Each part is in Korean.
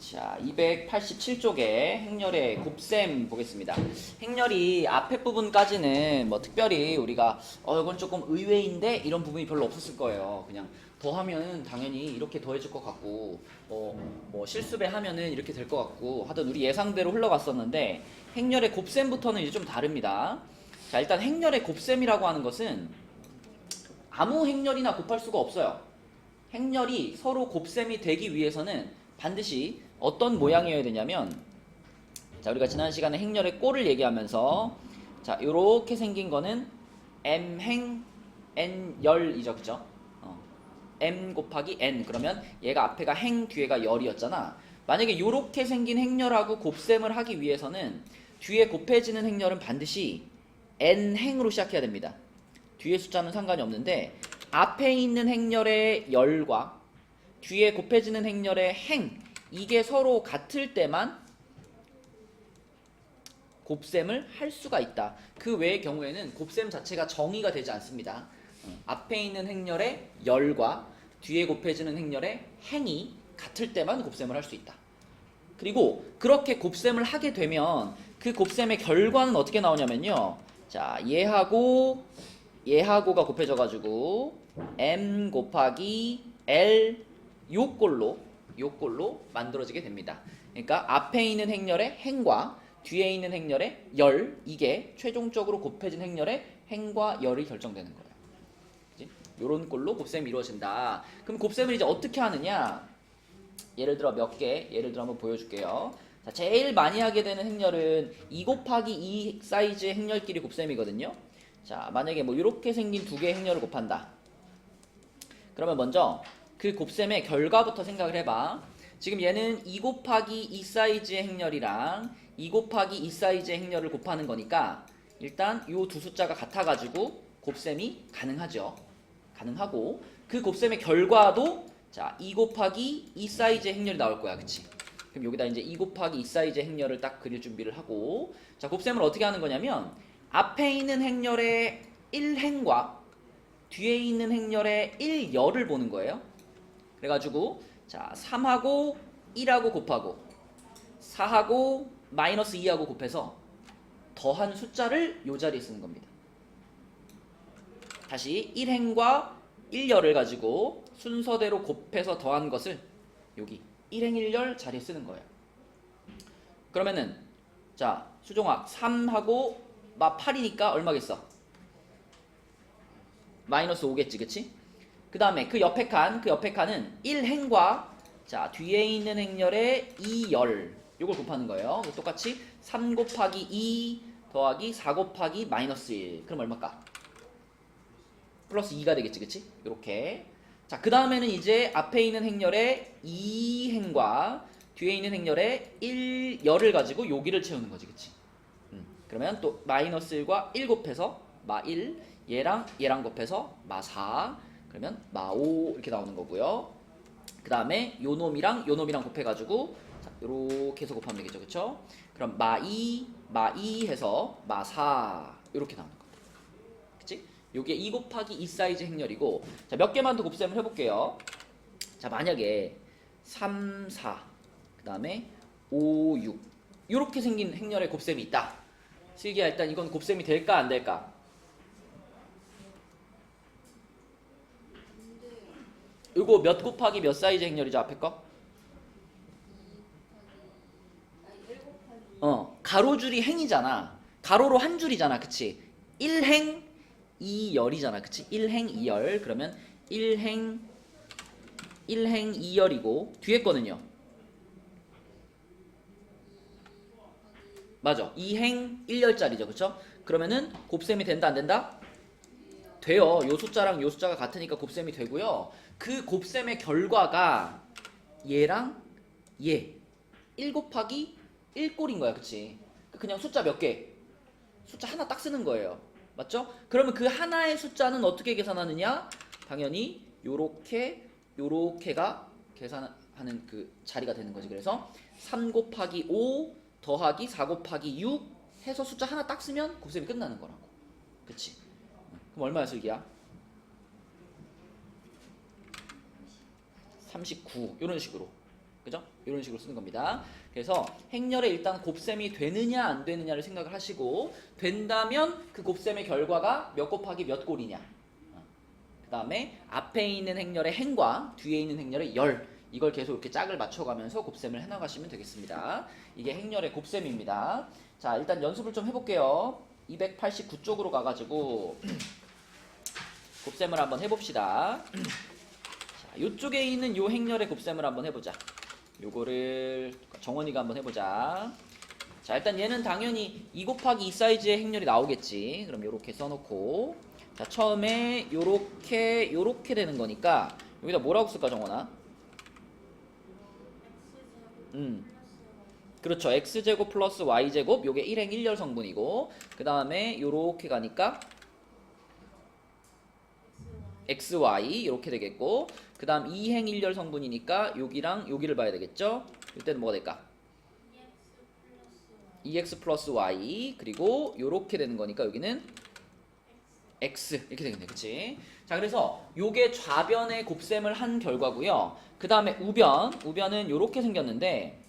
자, 287쪽에 행렬의 곱셈 보겠습니다. 행렬이 앞에 부분까지는 뭐 특별히 우리가 이건 조금 의외인데 이런 부분이 별로 없었을 거예요. 그냥 더하면 당연히 이렇게 더해질 것 같고 뭐 실수배 하면은 이렇게 될 것 같고 하던 우리 예상대로 흘러갔었는데 행렬의 곱셈부터는 이제 좀 다릅니다. 자, 일단 행렬의 곱셈이라고 하는 것은 아무 행렬이나 곱할 수가 없어요. 행렬이 서로 곱셈이 되기 위해서는 반드시 어떤 모양이어야 되냐면, 자, 우리가 지난 시간에 행렬의 꼴을 얘기하면서 자, 요렇게 생긴 거는 m행 n열이죠, 그죠? m 곱하기 n. 그러면 얘가 앞에가 행 뒤에가 열이었잖아. 만약에 요렇게 생긴 행렬하고 곱셈을 하기 위해서는 뒤에 곱해지는 행렬은 반드시 n 행으로 시작해야 됩니다. 뒤에 숫자는 상관이 없는데 앞에 있는 행렬의 열과 뒤에 곱해지는 행렬의 행, 이게 서로 같을 때만 곱셈을 할 수가 있다. 그 외의 경우에는 곱셈 자체가 정의가 되지 않습니다. 앞에 있는 행렬의 열과 뒤에 곱해지는 행렬의 행이 같을 때만 곱셈을 할 수 있다. 그리고 그렇게 곱셈을 하게 되면 그 곱셈의 결과는 어떻게 나오냐면요. 자, 얘하고가 곱해져가지고 m 곱하기 l 요꼴로 만들어지게 됩니다. 그러니까 앞에 있는 행렬의 행과 뒤에 있는 행렬의 열, 이게 최종적으로 곱해진 행렬의 행과 열이 결정되는 거예요. 이런 꼴로 곱셈이 이루어진다. 그럼 곱셈을 이제 어떻게 하느냐? 예를 들어 한번 보여줄게요. 자, 제일 많이 하게 되는 행렬은 2 곱하기 2 사이즈의 행렬끼리 곱셈이거든요. 자, 만약에 뭐 이렇게 생긴 두 개의 행렬을 곱한다. 그러면 먼저 그 곱셈의 결과부터 생각을 해봐. 지금 얘는 2 곱하기 2 사이즈의 행렬이랑 2 곱하기 2 사이즈의 행렬을 곱하는 거니까 일단 이 두 숫자가 같아가지고 곱셈이 가능하죠. 가능하고 그 곱셈의 결과도 자, 2 곱하기 2 사이즈의 행렬이 나올 거야. 그치? 그럼 여기다 이제 2 곱하기 2 사이즈의 행렬을 딱 그릴 준비를 하고, 자, 곱셈을 어떻게 하는 거냐면 앞에 있는 행렬의 1행과 뒤에 있는 행렬의 1열을 보는 거예요. 그래가지고 자, 3하고 1하고 곱하고 4하고 마이너스 2하고 곱해서 더한 숫자를 요 자리에 쓰는 겁니다. 다시 1행과 1열을 가지고 순서대로 곱해서 더한 것을 여기 1행 1열 자리에 쓰는 거예요. 그러면은 자, 수종아 3하고 8이니까 얼마겠어? 마이너스 5겠지, 그치? 그 다음에 그 옆에 칸은 1행과 자, 뒤에 있는 행렬의 2열, 요걸 곱하는 거예요. 똑같이 3 곱하기 2 더하기 4 곱하기 마이너스 1. 그럼 얼마일까? 플러스 2가 되겠지, 그치? 요렇게. 자, 그 다음에는 이제 앞에 있는 행렬의 2행과 뒤에 있는 행렬의 1열을 가지고 여기를 채우는 거지, 그치? 그러면 또 마이너스 1과 1 곱해서 마 1, 얘랑 곱해서 마 4, 그러면 마 5 이렇게 나오는 거고요. 그 다음에 요 놈이랑 곱해가지고 자, 요렇게 해서 곱하면 되겠죠, 그쵸? 그럼 마 2 해서 마 4 이렇게 나오는 겁니다. 그치? 요게 2 곱하기 2 사이즈 행렬이고, 자, 몇 개만 더 곱셈을 해볼게요. 자, 만약에 3, 4, 그 다음에 5, 6 요렇게 생긴 행렬의 곱셈이 있다. 슬기야, 일단 이건 곱셈이 될까 안 될까? 이거 몇 곱하기 몇 사이즈 행렬이죠, 앞에 거? 가로줄이 행이잖아. 가로로 한 줄이잖아, 그치? 1행 2열이잖아, 그치? 1행 2열. 그러면 1행 2열이고 뒤에 거는요? 맞아, 2행 1열짜리죠, 그쵸? 그러면은 곱셈이 된다 안 된다? 돼요. 요 숫자랑 요 숫자가 같으니까 곱셈이 되고요. 그 곱셈의 결과가 얘랑 얘 1 곱하기 1꼴인 거야, 그치? 그냥 숫자 몇 개? 숫자 하나 딱 쓰는 거예요. 맞죠? 그러면 그 하나의 숫자는 어떻게 계산하느냐? 당연히 요렇게가 계산하는 그 자리가 되는 거지. 그래서 3 곱하기 5 더하기 4 곱하기 6 해서 숫자 하나 딱 쓰면 곱셈이 끝나는 거라고. 그치? 그럼 얼마야, 슬기야? 39 이런 식으로. 그죠? 이런 식으로 쓰는 겁니다. 그래서 행렬에 일단 곱셈이 되느냐 안 되느냐를 생각을 하시고 된다면 그 곱셈의 결과가 몇 곱하기 몇 꼴이냐. 그 다음에 앞에 있는 행렬의 행과 뒤에 있는 행렬의 열 이걸 계속 이렇게 짝을 맞춰가면서 곱셈을 해나가시면 되겠습니다. 이게 행렬의 곱셈입니다. 자, 일단 연습을 좀 해볼게요. 289쪽으로 가가지고 곱셈을 한번 해봅시다. 자, 이쪽에 있는 요 행렬의 곱셈을 한번 해보자. 요거를 정원이가 한번 해보자. 자, 일단 얘는 당연히 2 곱하기 2 사이즈의 행렬이 나오겠지. 그럼 요렇게 써놓고 자, 처음에 요렇게 되는 거니까 여기다 뭐라고 쓸까, 정원아? 그렇죠. x제곱 플러스 y제곱 요게 1행 1열 성분이고 그 다음에 요렇게 가니까 xy 이렇게 되겠고 그 다음 2행 1열 성분이니까 여기랑 여기를 봐야 되겠죠. 이때는 뭐가 될까? EX 플러스 Y 그리고 요렇게 되는 거니까 여기는 X 이렇게 되겠네. 그치? 자, 그래서 요게 좌변의 곱셈을 한 결과고요. 그 다음에 우변은 요렇게 생겼는데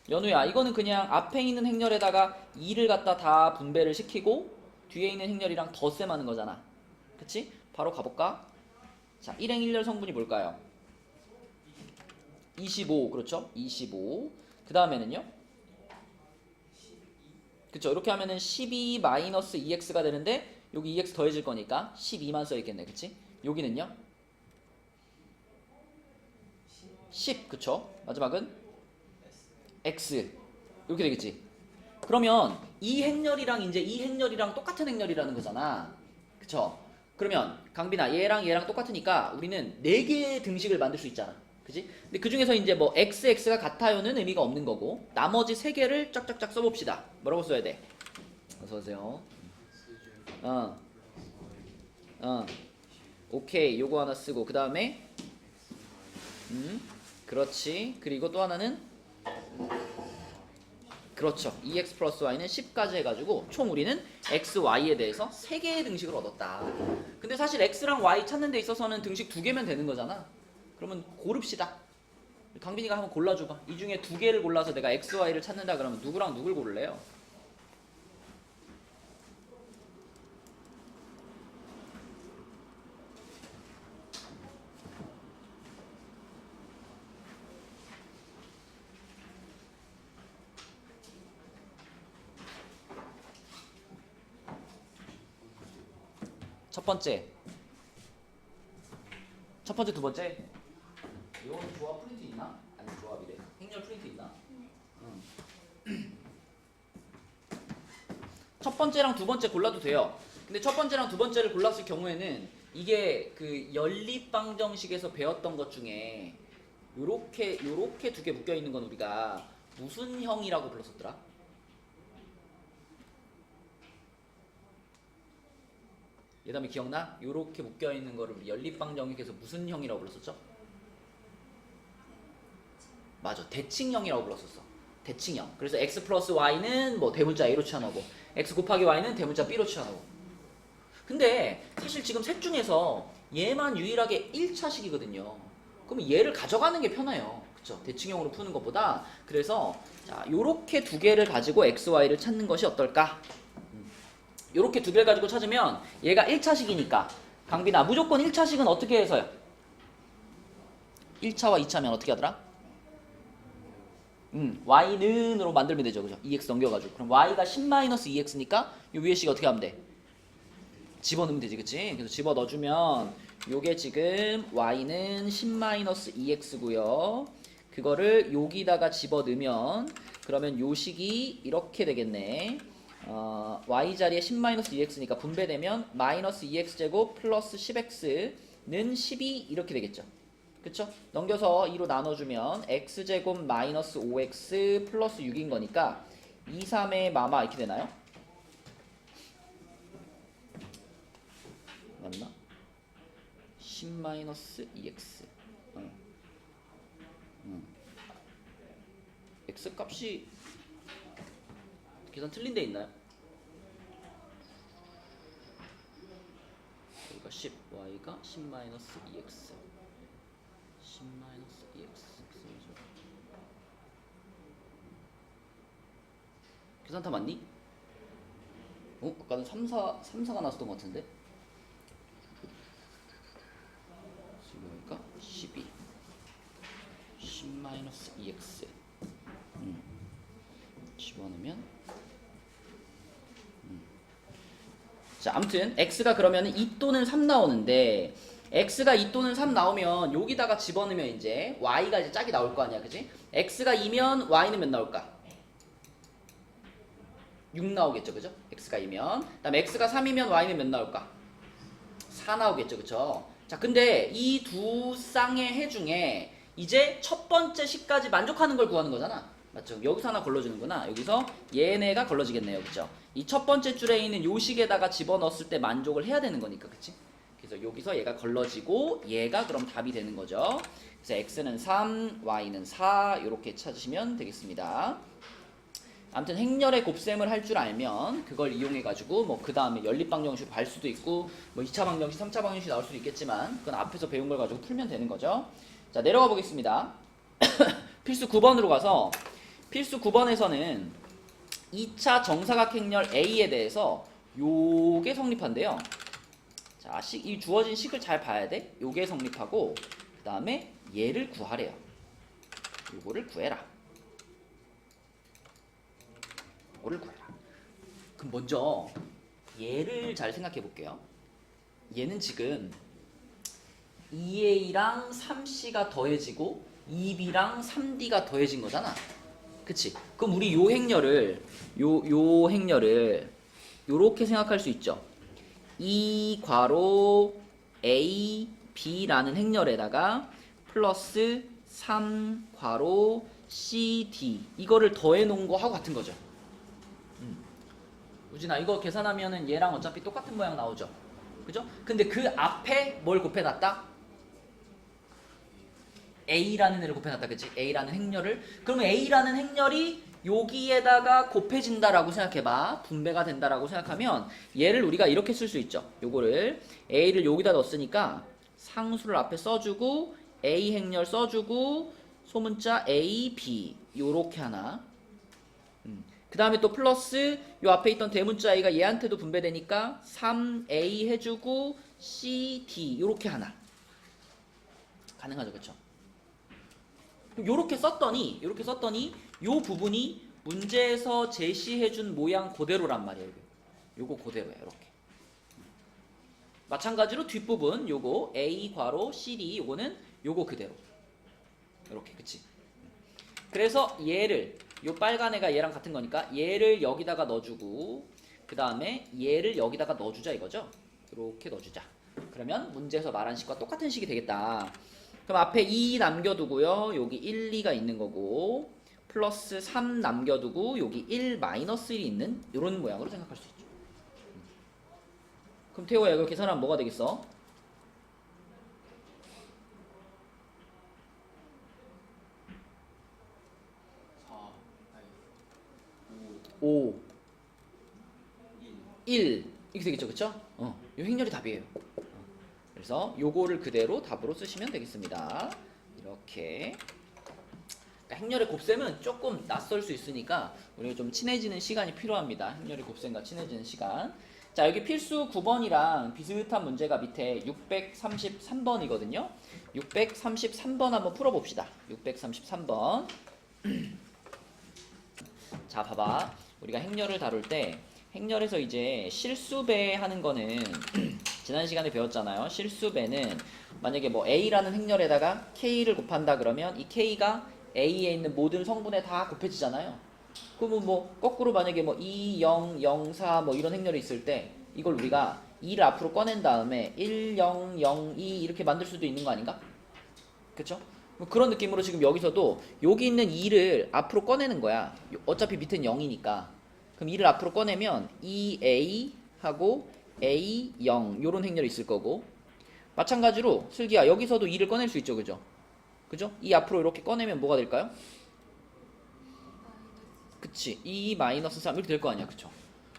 연우야, 이거는 그냥 앞에 있는 행렬에다가 2를 갖다 다 분배를 시키고 뒤에 있는 행렬이랑 덧셈하는 거잖아. 그치? 바로 가볼까? 자, 1행 1열 성분이 뭘까요? 25, 그렇죠? 25. 그 다음에는요? 그쵸? 이렇게 하면은 12 마이너스 2x가 되는데 여기 2x 더해질 거니까 12만 써있겠네. 그치? 여기는요? 10, 그쵸? 마지막은 x 이렇게 되겠지. 그러면 이 행렬이랑 이제 이 행렬이랑 똑같은 행렬이라는 거잖아. 그쵸? 그러면 강빈아, 얘랑 똑같으니까 우리는 4개의 등식을 만들 수 있잖아. 그지? 근데 그 중에서 이제 뭐 x가 같아요는 의미가 없는 거고 나머지 3개를 쫙쫙쫙 써봅시다. 뭐라고 써야 돼? 어서오세요. 오케이, 요거 하나 쓰고 그 다음에 그렇지. 그리고 또 하나는 그렇죠. 2x 플러스 y는 10까지 해가지고 총 우리는 x, y에 대해서 3개의 등식을 얻었다. 근데 사실 x랑 y 찾는 데 있어서는 등식 2개면 되는 거잖아. 그러면 고릅시다. 강빈이가 한번 골라줘봐. 이 중에 2개를 골라서 내가 x, y를 찾는다 그러면 누구랑 누굴 고를래요? 첫 번째, 두 번째. 이건 조합 프린트 있나? 아니, 조합이래. 행렬 프린트 있나? 응. 첫 번째랑 두 번째 골라도 돼요. 근데 첫 번째랑 두 번째를 골랐을 경우에는 이게 그 연립방정식에서 배웠던 것 중에 요렇게 2개 묶여 있는 건 우리가 무슨 형이라고 불렀었더라? 예담이 기억나? 요렇게 묶여 있는 거를 우리 연립방정식에서 무슨 형이라고 불렀었죠? 맞아, 대칭형이라고 불렀었어. 대칭형. 그래서 x 플러스 y는 뭐 대문자 a로 치환하고 x 곱하기 y는 대문자 b로 치환하고. 근데 사실 지금 셋 중에서 얘만 유일하게 1차식이거든요. 그러면 얘를 가져가는 게 편해요. 그쵸? 대칭형으로 푸는 것보다. 그래서 자, 요렇게 2개를 가지고 x, y를 찾는 것이 어떨까? 요렇게 2개를 가지고 찾으면 얘가 1차식이니까 강빈아, 무조건 1차식은 어떻게 해서요? 1차와 2차면 어떻게 하더라? y는으로 만들면 되죠. 그죠? 2x 넘겨가지고. 그럼 y가 10-2x니까 요 위에 식이 어떻게 하면 돼? 집어넣으면 되지. 그치? 그래서 집어넣어주면 요게 지금 y는 10-2x고요. 그거를 여기다가 집어넣으면 그러면 요 식이 이렇게 되겠네. y 자리에 10-2x니까 분배되면 마이너스 2x제곱 플러스 10x는 12 이렇게 되겠죠. 그쵸? 넘겨서 2로 나눠주면 x제곱 마이너스 5x 플러스 6인 거니까 2, 3의 마마 이렇게 되나요? 맞나? 10-2x x 값이 계산 틀린 데 있나요? 여기가 10, y가 10-2x 10-2x 계산타 맞니? 아까는 3, 4가 나왔던 것 같은데? 지금 보니까 12 10-2x 집어넣으면 자, 아무튼 x가 그러면 2 또는 3 나오는데 x가 2 또는 3 나오면 여기다가 집어넣으면 이제 y가 이제 짝이 나올 거 아니야, 그지? x가 2면 y는 몇 나올까? 6 나오겠죠, 그죠? x가 2면. 그다음에 x가 3이면 y는 몇 나올까? 4 나오겠죠, 그죠? 자, 근데 이 두 쌍의 해 중에 이제 첫 번째 식까지 만족하는 걸 구하는 거잖아. 맞죠? 여기서 하나 걸러주는구나. 여기서 얘네가 걸러지겠네요, 그죠? 이 첫 번째 줄에 있는 요 식에다가 집어넣었을 때 만족을 해야 되는 거니까, 그치? 그래서 여기서 얘가 걸러지고 얘가 그럼 답이 되는 거죠. 그래서 x는 3, y는 4 이렇게 찾으시면 되겠습니다. 아무튼 행렬의 곱셈을 할 줄 알면 그걸 이용해 가지고 뭐 그 다음에 연립방정식 갈 수도 있고 뭐 2차 방정식, 3차 방정식 나올 수도 있겠지만 그건 앞에서 배운 걸 가지고 풀면 되는 거죠. 자, 내려가 보겠습니다. 필수 9번으로 가서 필수 9번에서는 2차 정사각행렬 A에 대해서 요게 성립한대요. 자, 이 주어진 식을 잘 봐야 돼. 요게 성립하고 그 다음에 얘를 구하래요. 요거를 구해라. 요거를 구해라. 그럼 먼저 얘를 잘 생각해 볼게요. 얘는 지금 2A랑 3C가 더해지고 2B랑 3D가 더해진 거잖아. 그치? 그럼 우리 요 행렬을 요 행렬을 요렇게 생각할 수 있죠. 2 괄호 A, B라는 행렬에다가 플러스 3 괄호 C, D 이거를 더해 놓은 거하고 같은 거죠. 우진아, 이거 계산하면은 얘랑 어차피 똑같은 모양 나오죠. 그죠? 근데 그 앞에 뭘 곱해놨다? A라는 애를 곱해놨다, 그치? A라는 행렬을. 그러면 A라는 행렬이 여기에다가 곱해진다라고 생각해봐. 분배가 된다라고 생각하면 얘를 우리가 이렇게 쓸 수 있죠. 요거를 A를 여기다 넣었으니까 상수를 앞에 써주고 A 행렬 써주고 소문자 A, B 요렇게 하나. 그 다음에 또 플러스 요 앞에 있던 대문자 A가 얘한테도 분배되니까 3A 해주고 C, D 요렇게 하나. 가능하죠, 그쵸? 요렇게 썼더니 요 부분이 문제에서 제시해준 모양 그대로란 말이에요. 요거 그대로예요. 이렇게. 마찬가지로 뒷부분 요거 A 괄호 CD 요거는 요거 그대로. 이렇게, 그치? 그래서 얘를 요 빨간 애가 얘랑 같은 거니까 얘를 여기다가 넣어주고 그 다음에 얘를 여기다가 넣어주자 이거죠. 이렇게 넣어주자. 그러면 문제에서 말한 식과 똑같은 식이 되겠다. 그럼 앞에 2 남겨두고요. 여기 1, 2가 있는 거고 플러스 3 남겨두고 여기 1, 마이너스 1이 있는 이런 모양으로 생각할 수 있죠. 그럼 태호야, 이거 계산하면 뭐가 되겠어? 5, 1 이렇게 되겠죠, 그쵸? 이 행렬이 답이에요. 그래서 요거를 그대로 답으로 쓰시면 되겠습니다. 이렇게. 그러니까 행렬의 곱셈은 조금 낯설 수 있으니까 우리가 좀 친해지는 시간이 필요합니다. 행렬의 곱셈과 친해지는 시간. 자, 여기 필수 9번이랑 비슷한 문제가 밑에 633번이거든요. 633번 한번 풀어봅시다. 633번. 자, 봐봐. 우리가 행렬을 다룰 때 행렬에서 이제 실수배 하는 거는 지난 시간에 배웠잖아요. 실수배는 만약에 뭐 A라는 행렬에다가 K를 곱한다 그러면 이 K가 A에 있는 모든 성분에 다 곱해지잖아요. 그러면 뭐 거꾸로 만약에 뭐 2, 0, 0, 4 뭐 이런 행렬이 있을 때 이걸 우리가 2를 앞으로 꺼낸 다음에 1, 0, 0, 2 이렇게 만들 수도 있는 거 아닌가? 그쵸? 그런 느낌으로 지금 여기서도 여기 있는 2를 앞으로 꺼내는 거야. 어차피 밑엔 0이니까. 그럼 2를 앞으로 꺼내면 2A 하고 A, 0 요런 행렬이 있을 거고 마찬가지로 슬기야 여기서도 2를 꺼낼 수 있죠. 그죠? 그죠? 2 앞으로 이렇게 꺼내면 뭐가 될까요? 그치. 2 마이너스 3 이렇게 될 거 아니야. 그쵸?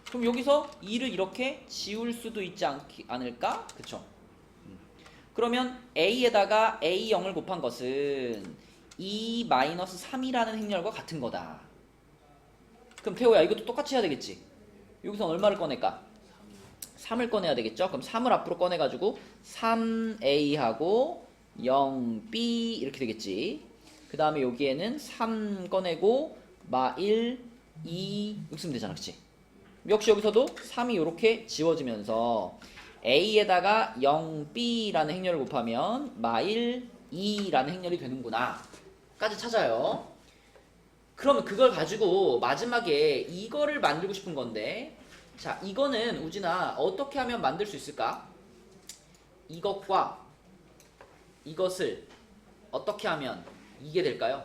그럼 여기서 2를 이렇게 지울 수도 있지 않을까? 그쵸? 그러면 A에다가 A0을 곱한 것은 2 마이너스 3이라는 행렬과 같은 거다. 그럼 태호야 이것도 똑같이 해야 되겠지. 여기서 얼마를 꺼낼까? 3을 꺼내야 되겠죠. 그럼 3을 앞으로 꺼내가지고 3a하고 0b 이렇게 되겠지. 그 다음에 여기에는 3 꺼내고 마 1, 2 이렇게 쓰면 되잖아. 그치? 역시 여기서도 3이 이렇게 지워지면서 a에다가 0b라는 행렬을 곱하면 마 1, 2라는 행렬이 되는구나 까지 찾아요. 그러면 그걸 가지고 마지막에 이거를 만들고 싶은 건데, 자 이거는 우진아 어떻게 하면 만들 수 있을까? 이것과 이것을 어떻게 하면 이게 될까요?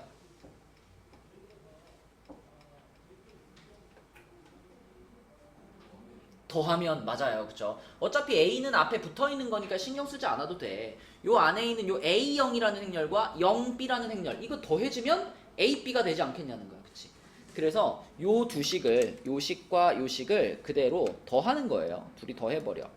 더하면 맞아요. 그쵸? 어차피 A는 앞에 붙어있는 거니까 신경 쓰지 않아도 돼. 요 안에 있는 요 A0이라는 행렬과 0B라는 행렬 이거 더해지면 AB가 되지 않겠냐는 거야. 그치? 그래서 요 두 식을 요 식과 요 식을 그대로 더하는 거예요. 둘이 더해버려.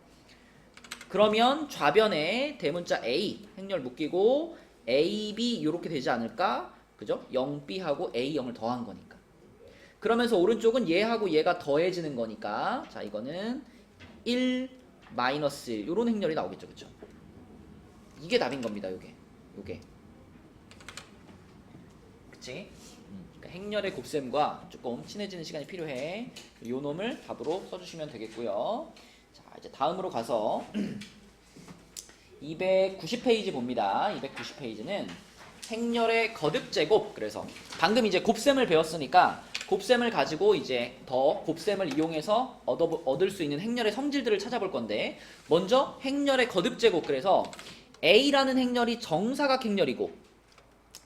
그러면 좌변에 대문자 A 행렬 묶이고 AB 요렇게 되지 않을까? 그죠? 0B하고 A0을 더한 거니까. 그러면서 오른쪽은 얘하고 얘가 더해지는 거니까 자 이거는 1 마이너스 1 요런 행렬이 나오겠죠. 그쵸? 이게 답인 겁니다. 요게 그치? 그러니까 행렬의 곱셈과 조금 친해지는 시간이 필요해. 요 놈을 답으로 써주시면 되겠고요. 자 이제 다음으로 가서 290페이지 봅니다. 290페이지는 행렬의 거듭제곱. 그래서 방금 이제 곱셈을 배웠으니까 곱셈을 가지고 이제 더 곱셈을 이용해서 얻을 수 있는 행렬의 성질들을 찾아볼 건데, 먼저 행렬의 거듭제곱. 그래서 A라는 행렬이 정사각 행렬이고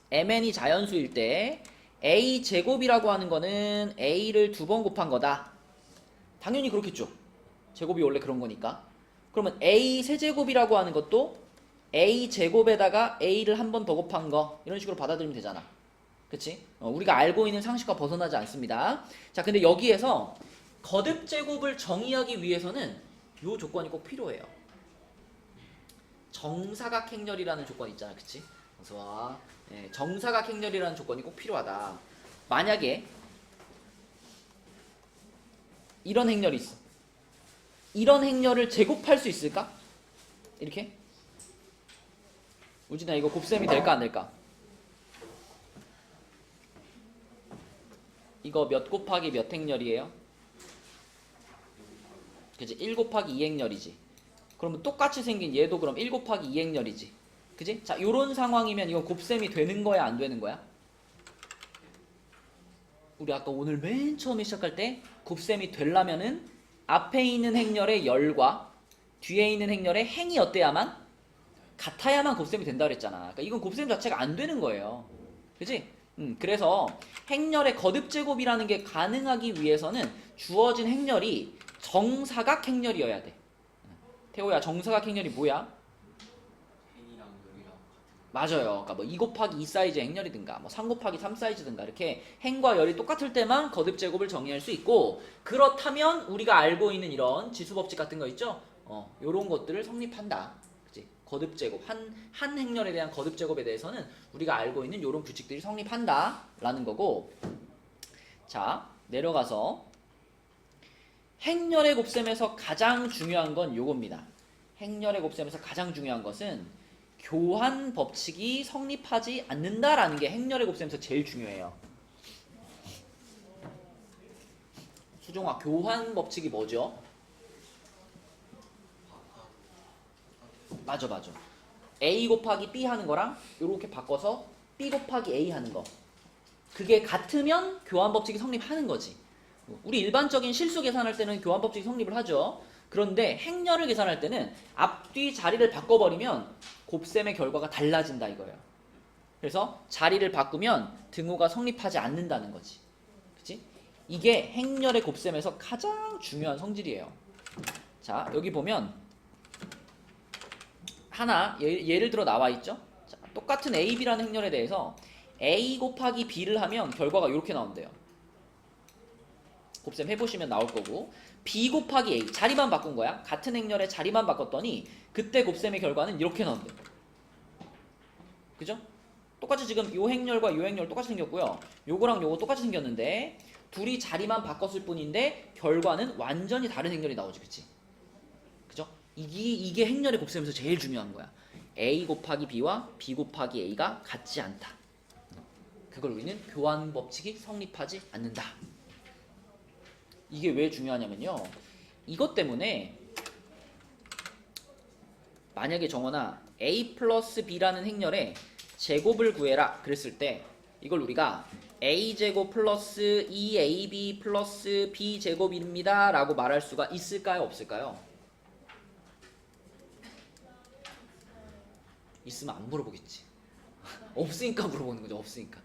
MN이 자연수일 때 A 제곱이라고 하는 거는 A를 2번 곱한 거다. 당연히 그렇겠죠. 제곱이 원래 그런 거니까. 그러면 A 세제곱이라고 하는 것도 A 제곱에다가 A를 한 번 더 곱한 거, 이런 식으로 받아들이면 되잖아. 그치? 우리가 알고 있는 상식과 벗어나지 않습니다. 자, 근데 여기에서 거듭 제곱을 정의하기 위해서는 요 조건이 꼭 필요해요. 정사각 행렬이라는 조건 있잖아. 그치? 어서 와. 네, 정사각 행렬이라는 조건이 꼭 필요하다. 만약에 이런 행렬이 있어. 이런 행렬을 제곱할 수 있을까? 이렇게? 우진아 이거 곱셈이 될까 안 될까? 이거 몇 곱하기 몇 행렬이에요? 그치? 1 곱하기 2 행렬이지. 그러면 똑같이 생긴 얘도 그럼 1 곱하기 2 행렬이지. 그치? 자, 요런 상황이면 이건 곱셈이 되는 거야 안 되는 거야? 우리 아까 오늘 맨 처음에 시작할 때 곱셈이 되려면은 앞에 있는 행렬의 열과 뒤에 있는 행렬의 행이 어때야만? 같아야만 곱셈이 된다 그랬잖아. 그러니까 이건 곱셈 자체가 안 되는 거예요. 그치? 그래서 행렬의 거듭제곱이라는 게 가능하기 위해서는 주어진 행렬이 정사각 행렬이어야 돼. 태호야, 정사각 행렬이 뭐야? 행이랑 열이랑 맞아요. 그러니까 뭐 2 곱하기 2 사이즈의 행렬이든가 뭐 3 곱하기 3 사이즈든가 이렇게 행과 열이 똑같을 때만 거듭제곱을 정의할 수 있고, 그렇다면 우리가 알고 있는 이런 지수법칙 같은 거 있죠? 요런 것들을 성립한다. 거듭제곱, 한 행렬에 대한 거듭제곱에 대해서는 우리가 알고 있는 이런 규칙들이 성립한다 라는 거고, 자 내려가서 행렬의 곱셈에서 가장 중요한 건 요겁니다. 행렬의 곱셈에서 가장 중요한 것은 교환 법칙이 성립하지 않는다라는 게 행렬의 곱셈에서 제일 중요해요. 수종아, 교환 법칙이 뭐죠? 맞아. A 곱하기 B 하는 거랑 이렇게 바꿔서 B 곱하기 A 하는 거, 그게 같으면 교환 법칙이 성립하는 거지. 우리 일반적인 실수 계산할 때는 교환 법칙이 성립을 하죠. 그런데 행렬을 계산할 때는 앞뒤 자리를 바꿔버리면 곱셈의 결과가 달라진다 이거예요. 그래서 자리를 바꾸면 등호가 성립하지 않는다는 거지. 그치? 이게 행렬의 곱셈에서 가장 중요한 성질이에요. 자, 여기 보면 하나 예를 들어 나와 있죠. 자, 똑같은 A, B라는 행렬에 대해서 A 곱하기 B를 하면 결과가 이렇게 나온대요. 곱셈 해보시면 나올 거고, B 곱하기 A 자리만 바꾼 거야. 같은 행렬에 자리만 바꿨더니 그때 곱셈의 결과는 이렇게 나온대요. 그죠? 똑같이 지금 요 행렬과 요 행렬 똑같이 생겼고요. 요거랑 요거 똑같이 생겼는데 둘이 자리만 바꿨을 뿐인데 결과는 완전히 다른 행렬이 나오지, 그치? 그죠? 이게 행렬의 곱셈에서 제일 중요한 거야. A 곱하기 B와 B 곱하기 A가 같지 않다. 그걸 우리는 교환 법칙이 성립하지 않는다. 이게 왜 중요하냐면요. 이것 때문에 만약에 정원아 A 플러스 B라는 행렬의 제곱을 구해라 그랬을 때 이걸 우리가 A제곱 플러스 2AB 플러스 B제곱입니다 라고 말할 수가 있을까요? 없을까요? 있으면 안 물어보겠지. 없으니까 물어보는 거죠. 없으니까.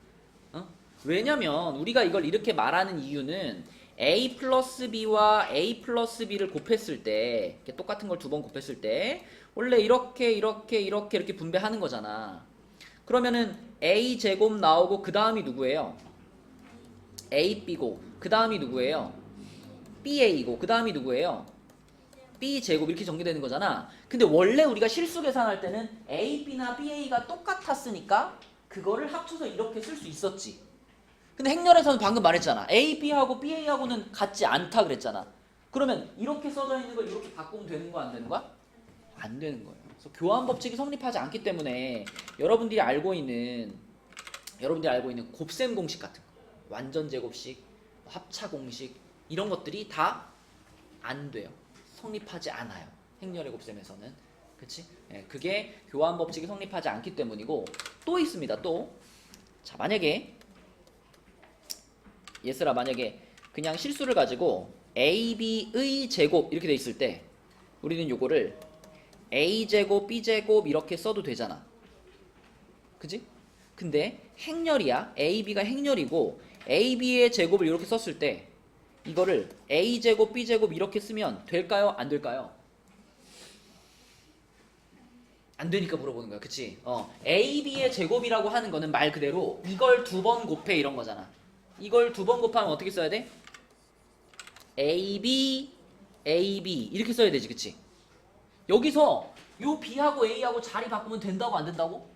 왜냐면 우리가 이걸 이렇게 말하는 이유는 A 플러스 B와 A 플러스 B를 곱했을 때 이렇게 똑같은 걸 두 번 곱했을 때 원래 이렇게 분배하는 거잖아. 그러면은 A 제곱 나오고 그 다음이 누구예요? AB고 그 다음이 누구예요? BA고 그 다음이 누구예요? B제곱 이렇게 전개되는 거잖아. 근데 원래 우리가 실수 계산할 때는 AB나 BA가 똑같았으니까 그거를 합쳐서 이렇게 쓸 수 있었지. 근데 행렬에서는 방금 말했잖아. AB하고 BA하고는 같지 않다 그랬잖아. 그러면 이렇게 써져 있는 걸 이렇게 바꾸면 되는 거 안 되는 거야? 안 되는 거예요. 그래서 교환 법칙이 성립하지 않기 때문에 여러분들이 알고 있는 곱셈 공식 같은 거, 완전 제곱식, 합차 공식 이런 것들이 다 안 돼요. 성립하지 않아요. 행렬의 곱셈에서는. 그치? 예, 그게 교환 법칙이 성립하지 않기 때문이고 또 있습니다. 또. 자, 만약에 예스라 만약에 그냥 실수를 가지고 AB의 제곱 이렇게 돼 있을 때 우리는 요거를 A제곱 B제곱 이렇게 써도 되잖아. 그지? 근데 행렬이야. AB가 행렬이고 AB의 제곱을 이렇게 썼을 때 이거를 A제곱 B제곱 이렇게 쓰면 될까요? 안 될까요? 안 되니까 물어보는 거야. 그치? AB의 제곱이라고 하는 거는 말 그대로 이걸 두 번 곱해 이런 거잖아. 이걸 두 번 곱하면 어떻게 써야 돼? AB, AB 이렇게 써야 되지. 그치? 여기서 요 B하고 A하고 자리 바꾸면 된다고 안 된다고?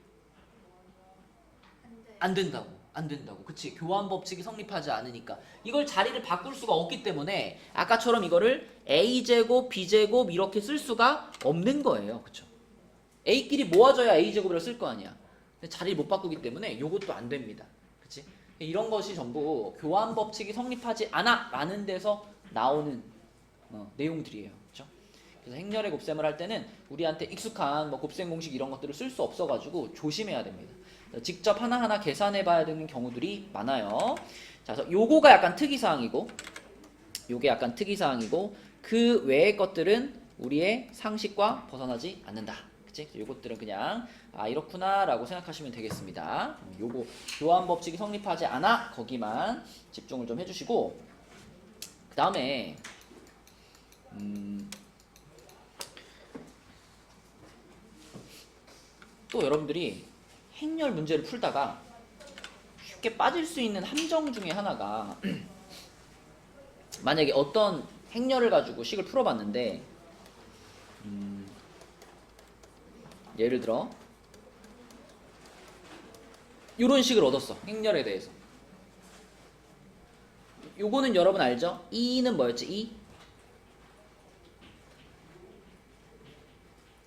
안 된다고. 안 된다고. 그치? 교환 법칙이 성립하지 않으니까. 이걸 자리를 바꿀 수가 없기 때문에 아까처럼 이거를 A제곱, B제곱 이렇게 쓸 수가 없는 거예요. 그쵸? A끼리 모아져야 A제곱이라고 쓸 거 아니야. 근데 자리를 못 바꾸기 때문에 요것도 안 됩니다. 그치? 이런 것이 전부 교환 법칙이 성립하지 않아 라는 데서 나오는 내용들이에요. 그쵸? 그래서 행렬의 곱셈을 할 때는 우리한테 익숙한 곱셈 공식 이런 것들을 쓸 수 없어가지고 조심해야 됩니다. 직접 하나하나 계산해 봐야 되는 경우들이 많아요. 자, 그래서 요거가 약간 특이사항이고 요게 약간 특이사항이고 그 외의 것들은 우리의 상식과 벗어나지 않는다. 그치? 요것들은 그냥 이렇구나 라고 생각하시면 되겠습니다. 요거 교환 법칙이 성립하지 않아 거기만 집중을 좀 해주시고 그 다음에 또 여러분들이 행렬 문제를 풀다가 쉽게 빠질 수 있는 함정 중에 하나가 만약에 어떤 행렬을 가지고 식을 풀어봤는데 예를 들어 이런 식을 얻었어. 행렬에 대해서. 요거는 여러분 알죠? 2는 뭐였지? 2?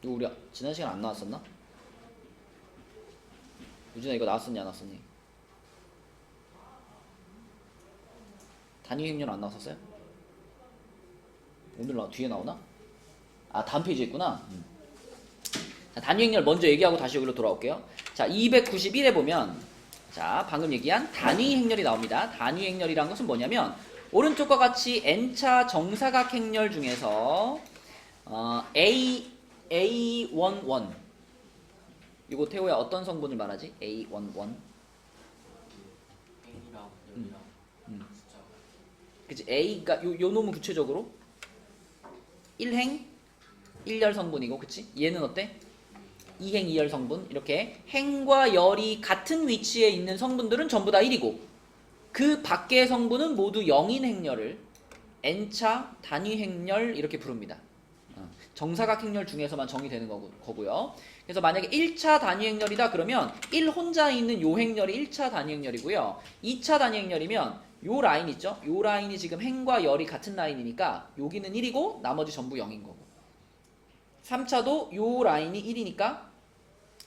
이거 우리 지난 시간 안 나왔었나? 우진아 이거 나왔었니 안 나왔었니? 단위 행렬 안 나왔었어요? 오늘 뒤에 나오나? 다음 페이지에 있구나. 자, 단위 행렬 먼저 얘기하고 다시 여기로 돌아올게요. 자, 291에 보면 자, 방금 얘기한 단위 행렬이 나옵니다. 단위 행렬이란 것은 뭐냐면 오른쪽과 같이 n차 정사각 행렬 중에서 A11 이거 태호야 어떤 성분을 말하지? A11 N이랑 열이랑 숫자. 그치? A가 요 놈은 구체적으로 1행 1열 성분이고 그치? 얘는 어때? 2행 2열 성분. 이렇게 행과 열이 같은 위치에 있는 성분들은 전부 다 1이고 그 밖의 성분은 모두 0인 행렬을 n차 단위 행렬 이렇게 부릅니다. 정사각 행렬 중에서만 정의되는 거고요. 그래서 만약에 1차 단위 행렬이다 그러면 1 혼자 있는 요 행렬이 1차 단위 행렬이고요. 2차 단위 행렬이면 요 라인 있죠? 요 라인이 지금 행과 열이 같은 라인이니까 여기는 1이고 나머지 전부 0인 거고. 3차도 요 라인이 1이니까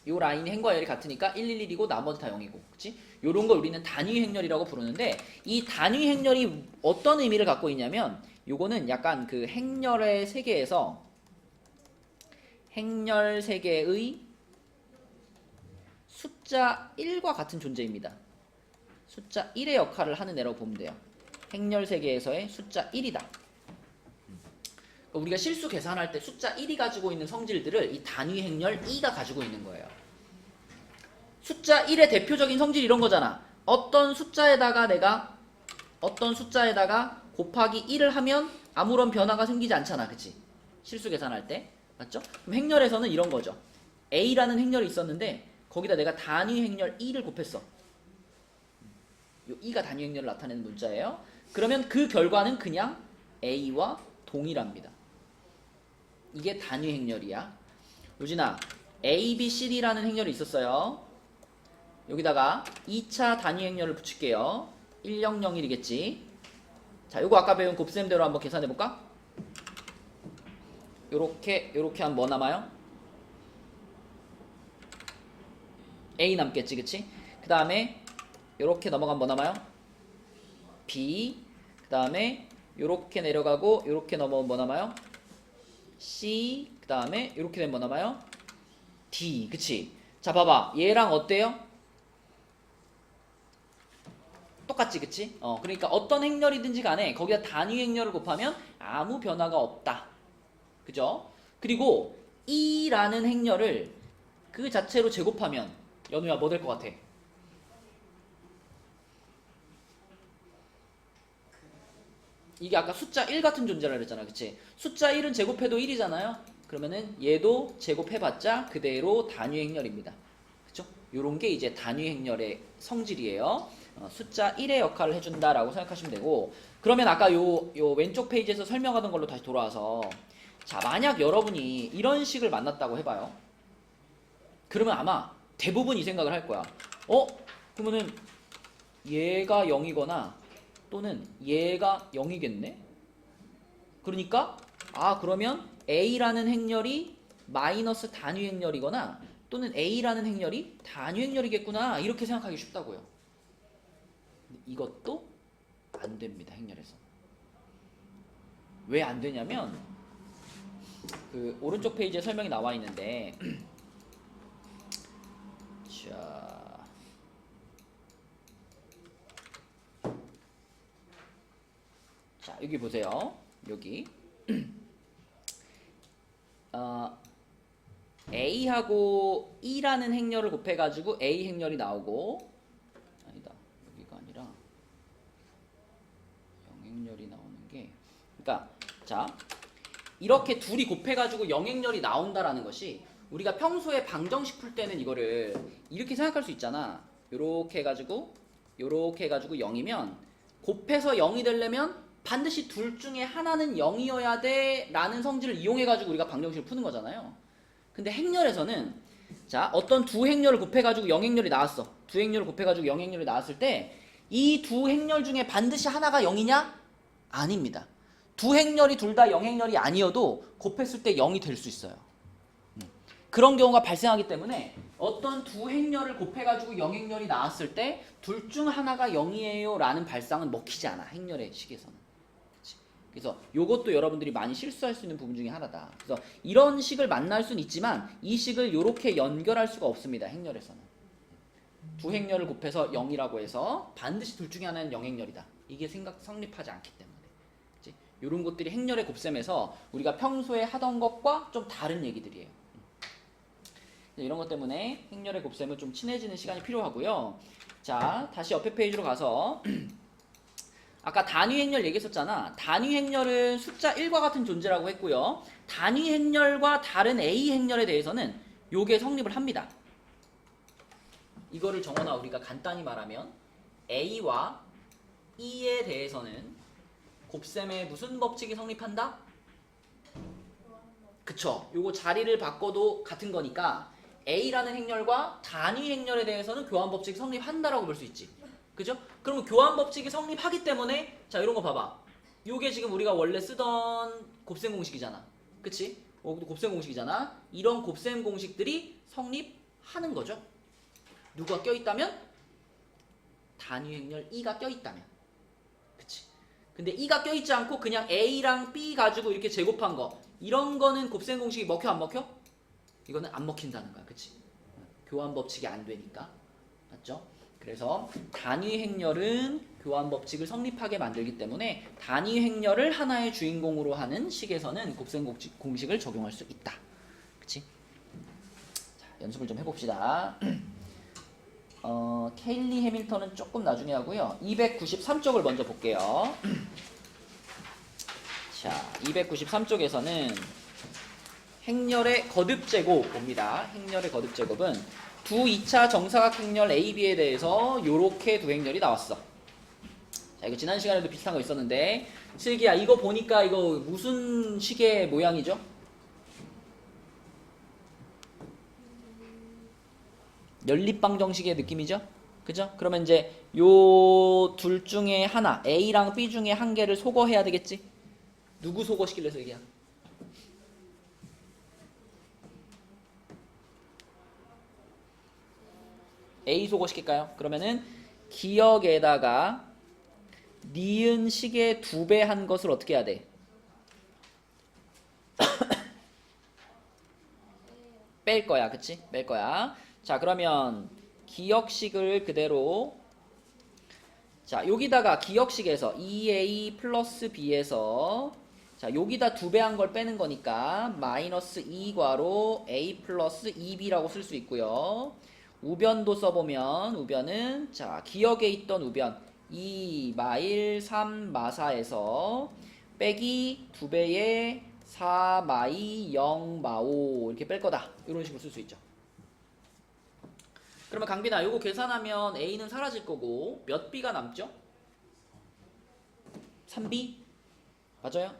요 라인이 행과 열이 같으니까 1, 1, 1이고 나머지 다 0이고. 그치? 요런 걸 우리는 단위 행렬이라고 부르는데 이 단위 행렬이 어떤 의미를 갖고 있냐면 요거는 약간 그 행렬의 세계에서 행렬 세계의 숫자 1과 같은 존재입니다. 숫자 1의 역할을 하는 애라고 보면 돼요. 행렬 세계에서의 숫자 1이다. 우리가 실수 계산할 때 숫자 1이 가지고 있는 성질들을 이 단위 행렬 2가 가지고 있는 거예요. 숫자 1의 대표적인 성질이 이런 거잖아. 어떤 숫자에다가 곱하기 1을 하면 아무런 변화가 생기지 않잖아. 그치? 실수 계산할 때. 맞죠? 그럼 행렬에서는 이런 거죠. A라는 행렬이 있었는데 거기다 내가 단위 행렬 2를 곱했어. 요 2가 단위 행렬을 나타내는 문자예요. 그러면 그 결과는 그냥 A와 동일합니다. 이게 단위 행렬이야. 요진아, A, B, C, D라는 행렬이 있었어요. 여기다가 2차 단위 행렬을 붙일게요. 1001이겠지. 자, 요거 아까 배운 곱셈대로 한번 계산해볼까? 요렇게 하면 뭐 남아요? A 남겠지, 그치? 그 다음에 요렇게 넘어가면 뭐 남아요? B. 그 다음에 요렇게 내려가고 요렇게 넘어오면 뭐 남아요? C. 그 다음에 요렇게 되면 뭐 남아요? D. 그치? 자, 봐봐. 얘랑 어때요? 똑같지, 그치? 그러니까 어떤 행렬이든지 간에 거기다 단위 행렬을 곱하면 아무 변화가 없다. 그죠? 그리고 2라는 행렬을 그 자체로 제곱하면 연우야 뭐 될 것 같아? 이게 아까 숫자 1 같은 존재라 그랬잖아. 그치? 숫자 1은 제곱해도 1이잖아요. 그러면은 얘도 제곱해봤자 그대로 단위 행렬입니다. 그쵸? 요런 게 이제 단위 행렬의 성질이에요. 숫자 1의 역할을 해준다라고 생각하시면 되고, 그러면 아까 요 왼쪽 페이지에서 설명하던 걸로 다시 돌아와서, 자, 만약 여러분이 이런 식을 만났다고 해봐요. 그러면 아마 대부분 이 생각을 할 거야. 그러면은 얘가 0이거나 또는 얘가 0이겠네? 그러니까 그러면 A라는 행렬이 마이너스 단위 행렬이거나 또는 A라는 행렬이 단위 행렬이겠구나, 이렇게 생각하기 쉽다고요. 이것도 안 됩니다, 행렬에서. 왜 안 되냐면 그 오른쪽 페이지에 설명이 나와 있는데 자, 여기 보세요. 여기 A하고 E라는 행렬을 곱해가지고 A 행렬이 나오고, 아니다, 여기가 아니라 0행렬이 나오는 게, 그러니까 자, 이렇게 둘이 곱해가지고 0행렬이 나온다라는 것이, 우리가 평소에 방정식 풀 때는 이거를 이렇게 생각할 수 있잖아. 요렇게 해가지고 0이면 곱해서 0이 되려면 반드시 둘 중에 하나는 0이어야 돼 라는 성질을 이용해가지고 우리가 방정식을 푸는 거잖아요. 근데 행렬에서는, 자, 어떤 두 행렬을 곱해가지고 0행렬이 나왔어. 두 행렬을 곱해가지고 0행렬이 나왔을 때 이 두 행렬 중에 반드시 하나가 0이냐? 아닙니다. 두 행렬이 둘 다 0행렬이 아니어도 곱했을 때 0이 될 수 있어요. 그런 경우가 발생하기 때문에 어떤 두 행렬을 곱해가지고 0행렬이 나왔을 때 둘 중 하나가 0이에요 라는 발상은 먹히지 않아, 행렬의 식에서는. 그치? 그래서 요것도 여러분들이 많이 실수할 수 있는 부분 중에 하나다. 그래서 이런 식을 만날 수는 있지만 이 식을 요렇게 연결할 수가 없습니다, 행렬에서는. 두 행렬을 곱해서 0이라고 해서 반드시 둘 중에 하나는 0행렬이다, 이게 성립하지 않기 때문에. 그치? 요런 것들이 행렬의 곱셈에서 우리가 평소에 하던 것과 좀 다른 얘기들이에요. 이런 것 때문에 행렬의 곱셈은 좀 친해지는 시간이 필요하고요. 자, 다시 옆에 페이지로 가서 아까 단위 행렬 얘기했었잖아. 단위 행렬은 숫자 1과 같은 존재라고 했고요. 단위 행렬과 다른 A 행렬에 대해서는 요게 성립을 합니다. 이거를 정원아 우리가 간단히 말하면 A와 E에 대해서는 곱셈에 무슨 법칙이 성립한다? 그쵸. 요거 자리를 바꿔도 같은 거니까 A라는 행렬과 단위 행렬에 대해서는 교환 법칙이 성립한다라고 볼 수 있지. 그죠? 그러면 교환 법칙이 성립하기 때문에 자 이런 거 봐봐. 요게 지금 우리가 원래 쓰던 곱셈 공식이잖아. 그치? 곱셈 공식이잖아. 이런 곱셈 공식들이 성립하는 거죠. 누가 껴있다면? 단위 행렬 E가 껴있다면. 그치? 근데 E가 껴있지 않고 그냥 A랑 B 가지고 이렇게 제곱한 거 이런 거는 곱셈 공식이 먹혀 안 먹혀? 이거는 안 먹힌다는 거야. 그치? 교환 법칙이 안 되니까. 맞죠? 그래서 단위 행렬은 교환 법칙을 성립하게 만들기 때문에 단위 행렬을 하나의 주인공으로 하는 식에서는 곱셈 공식을 적용할 수 있다. 그치? 자, 연습을 좀 해봅시다. 케일리 해밀턴은 조금 나중에 하고요. 293쪽을 먼저 볼게요. 자, 293쪽에서는 행렬의 거듭제곱 봅니다. 행렬의 거듭제곱은 두 2차 정사각 행렬 AB에 대해서 요렇게 두 행렬이 나왔어. 자, 이거 지난 시간에도 비슷한 거 있었는데 슬기야 이거 보니까 이거 무슨 식의 모양이죠? 연립방정식의 느낌이죠? 그죠? 그러면 이제 요 둘 중에 하나 A랑 B 중에 한 개를 소거해야 되겠지? 누구 소거시킬래 슬기야? A 소거시킬까요? 그러면은 기역에다가 니은 식의 2배 한 것을 어떻게 해야 돼? 뺄 거야. 그치? 뺄 거야. 자, 그러면 기역식을 그대로 자, 여기다가 기역식에서 2A 플러스 B에서 자, 여기다 2배 한 걸 빼는 거니까 마이너스 2괄호 A 플러스 2B라고 쓸 수 있고요. 우변도 써보면 우변은 자, 기역에 있던 우변 2 마일 3 마사에서 빼기 2배의 4 마이 0 마오 이렇게 뺄 거다. 이런 식으로 쓸 수 있죠. 그러면 강빈아 요거 계산하면 A는 사라질 거고 몇 B가 남죠? 3B? 맞아요?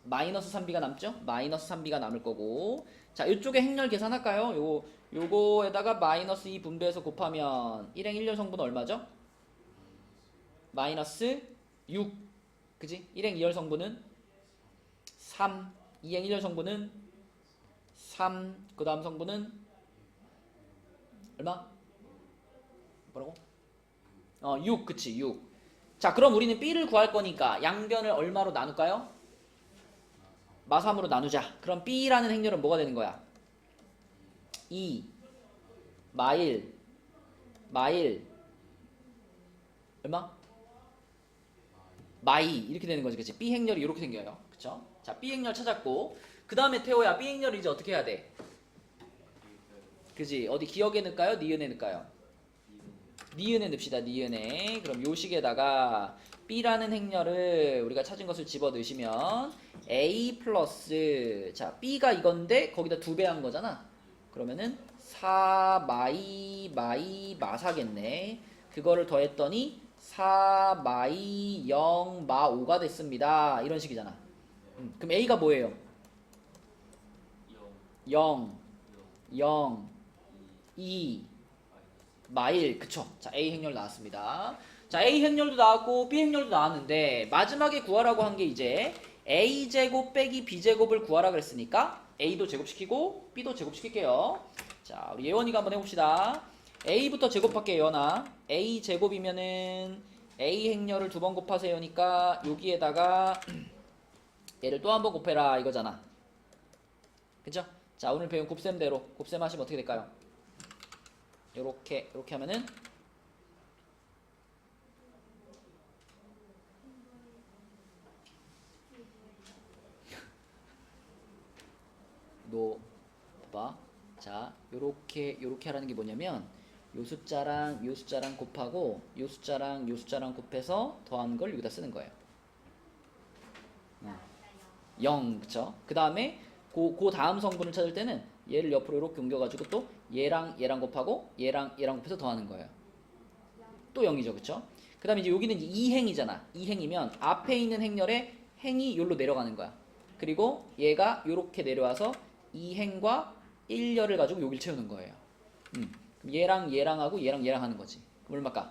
마이너스 3B가 남죠? 마이너스 3B가 남을 거고 자 이쪽에 행렬 계산할까요? 요거에다가 마이너스 2 분배해서 곱하면 1행 1열 성분은 얼마죠? 마이너스 6 그지? 1행 2열 성분은 3 2행 1열 성분은 3 그 다음 성분은 얼마? 뭐라고? 6 그치 6 자 그럼 우리는 B를 구할 거니까 양변을 얼마로 나눌까요? 마3으로 나누자. 그럼 B라는 행렬은 뭐가 되는 거야? 2 마일 얼마? 마이 이렇게 되는 거지. 그치? B 행렬이 이렇게 생겨요. 그쵸? 자 B 행렬 찾았고 그 다음에 태호야 B 행렬을 이제 어떻게 해야 돼? 그지? 어디 기역에 넣을까요? 니은에 넣을까요? 니은에 넣읍시다. 니은에. 그럼 요 식에다가 B라는 행렬을 우리가 찾은 것을 집어 넣으시면 A 플러스 자 B가 이건데 거기다 2배 한 거잖아. 그러면은 4 마이 마사겠네. 그거를 더했더니 4 마이 0 마 5가 됐습니다. 이런 식이잖아. 그럼 A가 뭐예요? 0 2 마일 그쵸? 자 A 행렬 나왔습니다. 자 A 행렬도 나왔고 B 행렬도 나왔는데 마지막에 구하라고 한 게 이제 A 제곱 빼기 B 제곱을 구하라 그랬으니까 A도 제곱시키고 B도 제곱시킬게요. 자 우리 예원이가 한번 해봅시다. A부터 제곱할게 예원아. A 제곱이면은 A 행렬을 2번 곱하세요니까 여기에다가 얘를 또 한 번 곱해라 이거잖아. 그쵸? 자 오늘 배운 곱셈대로 곱셈하시면 어떻게 될까요? 요렇게 하면은 봐봐. 자 요렇게 하라는 게 뭐냐면 요 숫자랑 요 숫자랑 곱하고 요 숫자랑 요 숫자랑 곱해서 더한 걸 여기다 쓰는 거예요. 0 그쵸? 그 다음에 그 다음 성분을 찾을 때는 얘를 옆으로 이렇게 옮겨가지고 또 얘랑 곱하고 얘랑 곱해서 더하는 거예요. 또 0이죠. 그쵸? 그 다음에 이제 여기는 2행이잖아. 2행이면 앞에 있는 행렬에 행이 여기로 내려가는 거야. 그리고 얘가 요렇게 내려와서 2행과 1열을 가지고 여길 채우는 거예요. 그럼 얘랑 얘랑하고 얘랑 얘랑 하는 거지. 그럼 얼마일까?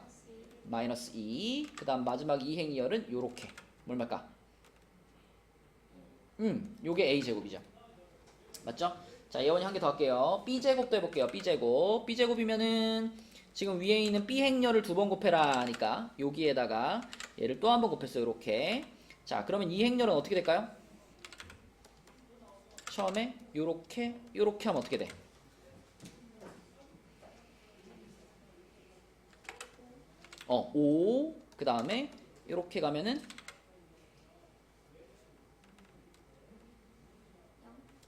마이너스 2. 그 다음 마지막 2행 2열은 요렇게. 얼마일까? 요게 a제곱이죠. 맞죠? 자, 예원이 한 개 더 할게요. b제곱도 해볼게요. b제곱. b제곱이면은 지금 위에 있는 b행렬을 2번 곱해라 하니까 여기에다가 얘를 또 한 번 곱했어요. 이렇게. 자, 그러면 이 행렬은 어떻게 될까요? 처음에 요렇게 요렇게 하면 어떻게 돼? 어, 5. 그 다음에 요렇게 가면은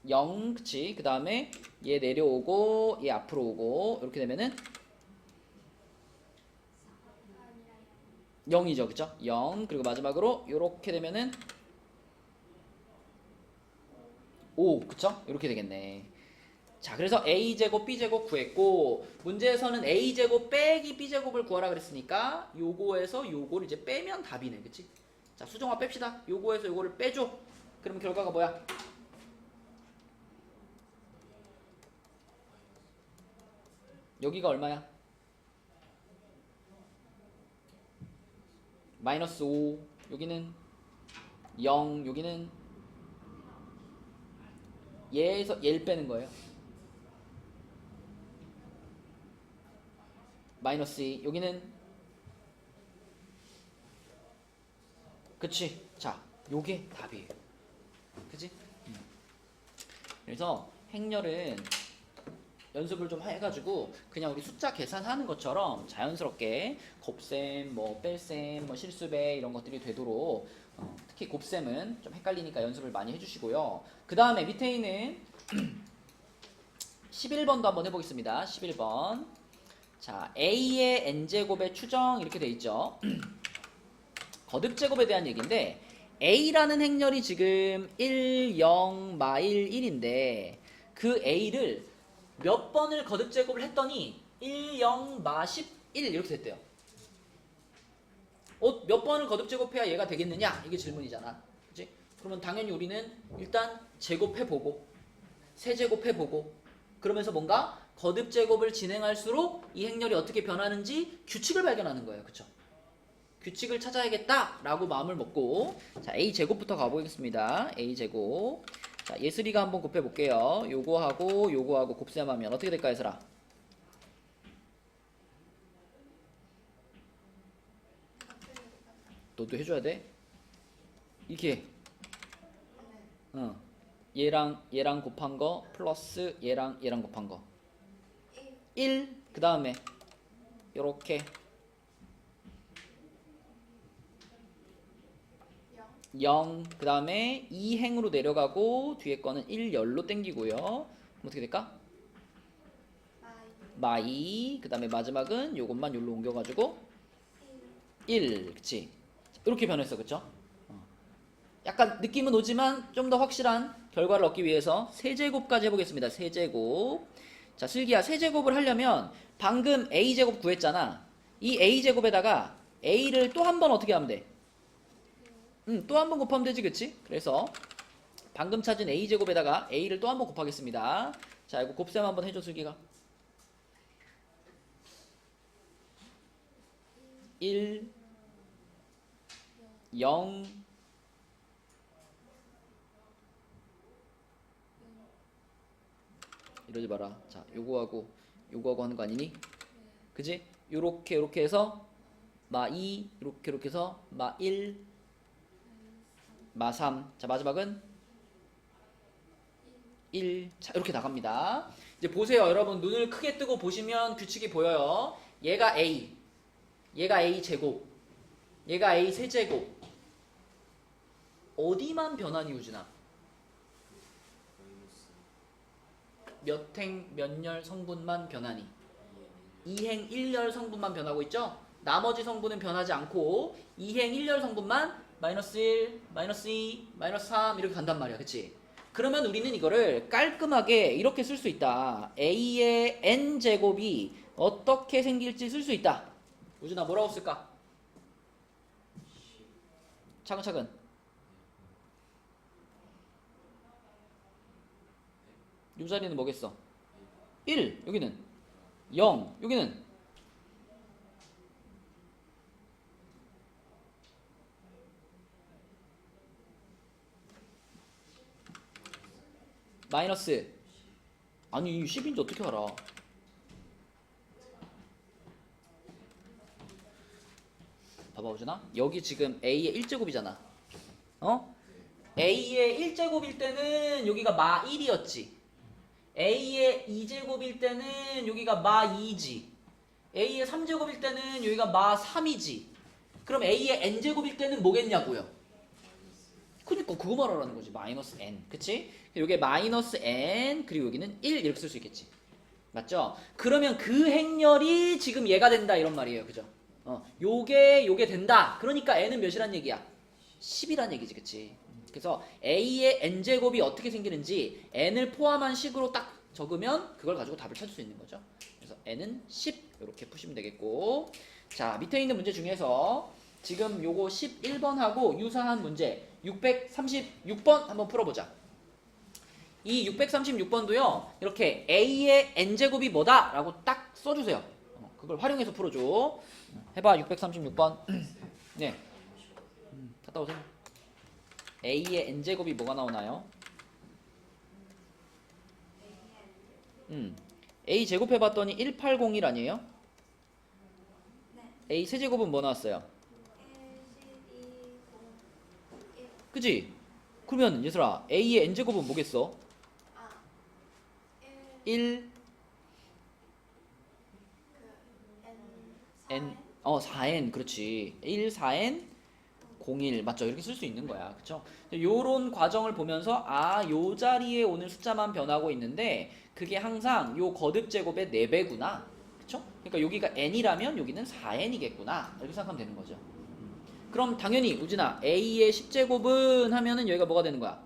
0, 그치? 그 다음에 얘 내려오고 얘 앞으로 오고 이렇게 되면은 0이죠, 그쵸? 0. 그리고 마지막으로 이렇게 되면은 5, 그쵸? 이렇게 되겠네. 자, 그래서 a제곱 b제곱 구했고 문제에서는 a제곱 빼기 b제곱을 구하라 그랬으니까 요거에서 요거를 이제 빼면 답이네, 그치? 자, 수정화 뺍시다. 요거에서 요거를 빼줘. 그럼 결과가 뭐야? 여기가 얼마야? 마이너스 5. 여기는 0. 여기는 얘에서 얘를 빼는 거예요. 마이너스 2. 여기는 그치? 자, 요게 답이에요. 그치? 그래서 행렬은 연습을 좀 해가지고 그냥 우리 숫자 계산하는 것처럼 자연스럽게 곱셈, 뭐 뺄셈, 뭐 실수배 이런 것들이 되도록 특히 곱셈은 좀 헷갈리니까 연습을 많이 해주시고요. 그 다음에 밑에 있는 11번도 한번 해보겠습니다. 11번. 자, a의 n제곱의 추정 이렇게 돼 있죠. 거듭제곱에 대한 얘기인데 a라는 행렬이 지금 1, 0, 마일 1인데 그 a를 몇 번을 거듭제곱을 했더니 1, 0, 마 11 이렇게 됐대요. 몇 번을 거듭제곱해야 얘가 되겠느냐? 이게 질문이잖아. 그치? 그러면 당연히 우리는 일단 제곱해보고 세제곱해보고 그러면서 뭔가 거듭제곱을 진행할수록 이 행렬이 어떻게 변하는지 규칙을 발견하는 거예요. 그쵸? 규칙을 찾아야겠다라고 마음을 먹고 자, a제곱부터 가보겠습니다. a제곱. 자, 예슬이가 한번 곱해볼게요. 요거하고 곱셈하면 어떻게 될까, 예슬아? 너도 해줘야 돼? 이렇게 얘랑 곱한 거 플러스 얘랑 곱한 거 1. 그 다음에 요렇게 0. 그 다음에 2행으로 내려가고 뒤에 거는 1열로 땡기고요. 그럼 어떻게 될까? 마이. 그 다음에 마지막은 요것만 열로 옮겨가지고 1. 그치? 이렇게 변했어. 그쵸? 약간 느낌은 오지만 좀 더 확실한 결과를 얻기 위해서 세제곱까지 해보겠습니다. 세제곱. 자, 슬기야, 세제곱을 하려면 방금 a제곱 구했잖아. 이 a제곱에다가 a를 또 한 번 어떻게 하면 돼? 또 한 번 곱하면 되지, 그치? 그래서 방금 찾은 a제곱에다가 a를 또 한 번 곱하겠습니다. 자, 이거 곱셈 한번 해줘, 슬기가. 1, 0, 이러지 마라. 자, 요거하고 하는 거 아니니? 그지? 요렇게 해서 마 2, 이렇게 해서 마 1, 마 3. 자, 마지막은 1. 자, 이렇게 나갑니다. 이제 보세요. 여러분, 눈을 크게 뜨고 보시면 규칙이 보여요. 얘가 a, 얘가 a 제곱, 얘가 a 세제곱. 어디만 변하니, 우진아? 몇 행, 몇 열 성분만 변하니? 2행 1열 성분만 변하고 있죠? 나머지 성분은 변하지 않고 2행 1열 성분만 마이너스 1, 마이너스 2, 마이너스 3 이렇게 간단 말이야. 그치? 그러면 우리는 이거를 깔끔하게 이렇게 쓸 수 있다. a의 n제곱이 어떻게 생길지 쓸 수 있다. 우준아, 뭐라고 쓸까? 차근차근. 요 자리는 뭐겠어? 1, 여기는 0, 여기는 마이너스. 아니 10인지 어떻게 알아? 봐봐 오준아, 여기 지금 A의 1제곱이잖아. 어? A의 1제곱일 때는 여기가 마 1이었지. A의 2제곱일 때는 여기가 마 2지. A의 3제곱일 때는 여기가 마 3이지. 그럼 A의 n제곱일 때는 뭐겠냐고요? 그니까 그거 말하라는 거지. 마이너스 n. 그치? 요게 마이너스 n 그리고 여기는 1 이렇게 쓸 수 있겠지. 맞죠? 그러면 그 행렬이 지금 얘가 된다 이런 말이에요. 그죠? 요게 된다. 그러니까 n은 몇이란 얘기야? 10이란 얘기지. 그치? 그래서 a의 n제곱이 어떻게 생기는지 n을 포함한 식으로 딱 적으면 그걸 가지고 답을 찾을 수 있는 거죠. 그래서 n은 10 이렇게 푸시면 되겠고, 자 밑에 있는 문제 중에서 지금 요거 11번하고 유사한 문제 636번 한번 풀어보자. 이 636번도요 이렇게 a의 n제곱이 뭐다 라고 딱 써주세요. 그걸 활용해서 풀어줘. 해봐 636번. 네, 갔다 오세요. a의 n제곱이 뭐가 나오나요? a 제곱 해봤더니 1801 아니에요? a 세제곱은 뭐 나왔어요? 그지? 그러면 얘들아 a의 n제곱은 뭐겠어? 1 n 4n 그렇지. 1 4n 01 맞죠? 이렇게 쓸 수 있는 거야. 그쵸? 요런 과정을 보면서 요 자리에 오는 숫자만 변하고 있는데 그게 항상 요 거듭 제곱의 4배구나. 그쵸? 그러니까 여기가 n이라면 여기는 4n이겠구나. 이렇게 생각하면 되는 거죠. 그럼 당연히 우진아 a의 10제곱은 하면은 여기가 뭐가 되는 거야?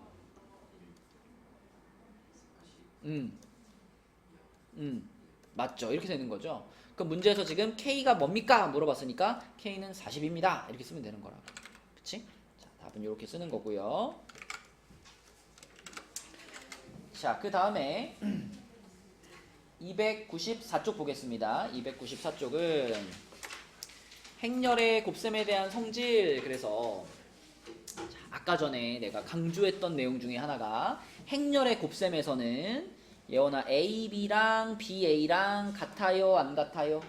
맞죠? 이렇게 되는 거죠. 그럼 문제에서 지금 k가 뭡니까? 물어봤으니까 k는 40입니다. 이렇게 쓰면 되는 거라고. 그치? 자, 답은 이렇게 쓰는 거고요. 자, 그 다음에 294쪽 보겠습니다. 294쪽은 행렬의 곱셈에 대한 성질. 그래서 아까 전에 내가 강조했던 내용 중에 하나가 행렬의 곱셈에서는 예원아 AB랑 BA랑 같아요? 안 같아요?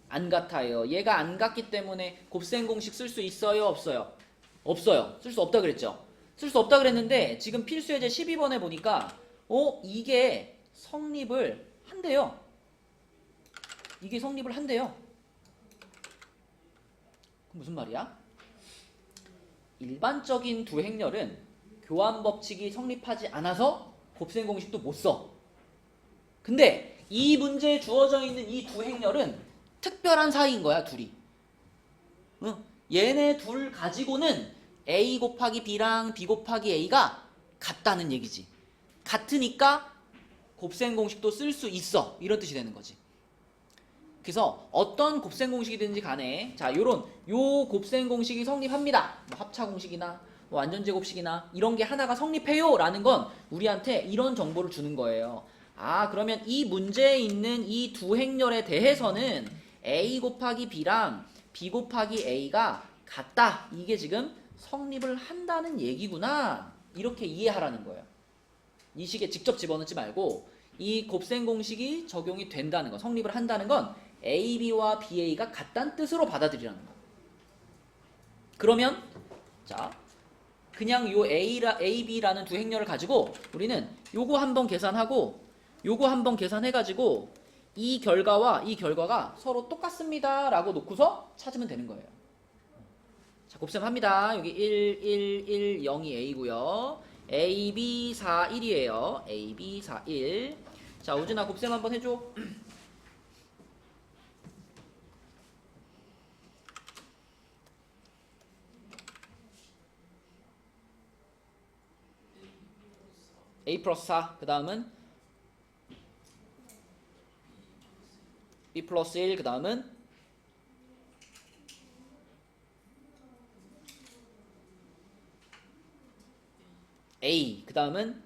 안 같아요. 얘가 안 같기 때문에 곱셈 공식 쓸 수 있어요? 없어요? 없어요. 쓸 수 없다 그랬죠? 쓸 수 없다 그랬는데 지금 필수예제 12번에 보니까 이게 성립을 한대요. 이게 성립을 한대요. 무슨 말이야? 일반적인 두 행렬은 교환 법칙이 성립하지 않아서 곱셈 공식도 못 써. 근데 이 문제에 주어져 있는 이 두 행렬은 특별한 사이인 거야, 둘이. 응? 얘네 둘 가지고는 A 곱하기 B랑 B 곱하기 A가 같다는 얘기지. 같으니까 곱셈 공식도 쓸 수 있어. 이런 뜻이 되는 거지. 그래서 어떤 곱셈 공식이든지 간에 요 곱셈 공식이 성립합니다. 뭐 합차 공식이나 뭐 완전 제곱식이나 이런 게 하나가 성립해요 라는 건 우리한테 이런 정보를 주는 거예요. 그러면 이 문제에 있는 이 두 행렬에 대해서는 A 곱하기 B랑 B 곱하기 A가 같다. 이게 지금 성립을 한다는 얘기구나. 이렇게 이해하라는 거예요. 이 식에 직접 집어넣지 말고 이 곱셈 공식이 적용이 된다는 거, 성립을 한다는 건 AB와 BA가 같다는 뜻으로 받아들이라는 거. 그러면 그냥 요 AB라는 두 행렬을 가지고 우리는 요거 한번 계산하고 요거 한번 계산해가지고 이 결과와 이 결과가 서로 똑같습니다 라고 놓고서 찾으면 되는 거예요. 자, 곱셈합니다. 여기 1, 1, 1, 0이 A고요. AB 4, 1이에요. AB 4, 1. 자, 우진아 곱셈 한번 해줘. A 플러스 4. 그 다음은 B 플러스 1. 그 다음은 A. 그 다음은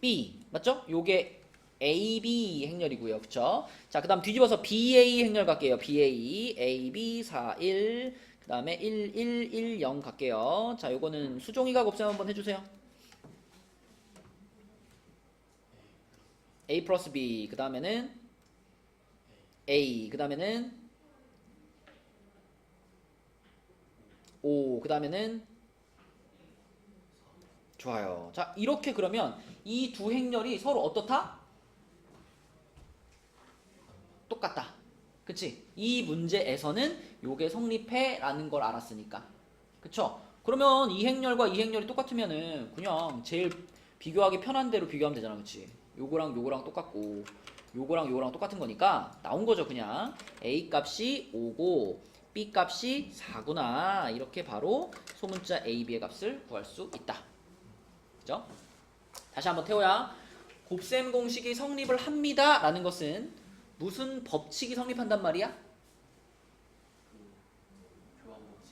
B 맞죠? 요게 AB 행렬이고요. 그쵸? 자, 그 다음 뒤집어서 BA 행렬 갈게요. BA, AB, 4, 1, 그 다음에 1, 1, 1, 0 갈게요. 자, 요거는 수종이가 곱셈 한번 해주세요. A 플러스 B, 그 다음에는 A, 그 다음에는 O, 그 다음에는 좋아요. 자, 이렇게 그러면 이 두 행렬이 서로 어떻다? 똑같다. 그치? 이 문제에서는 요게 성립해 라는 걸 알았으니까. 그쵸? 그러면 이 행렬과 이 행렬이 똑같으면은 그냥 제일 비교하기 편한 대로 비교하면 되잖아. 그치? 요거랑 요거랑 똑같고 요거랑 요거랑 똑같은 거니까 나온 거죠. 그냥 A 값이 5고 B 값이 4구나. 이렇게 바로 소문자 A, B의 값을 구할 수 있다. 그죠? 다시 한번 태호야. 곱셈 공식이 성립을 합니다 라는 것은 무슨 법칙이 성립한단 말이야?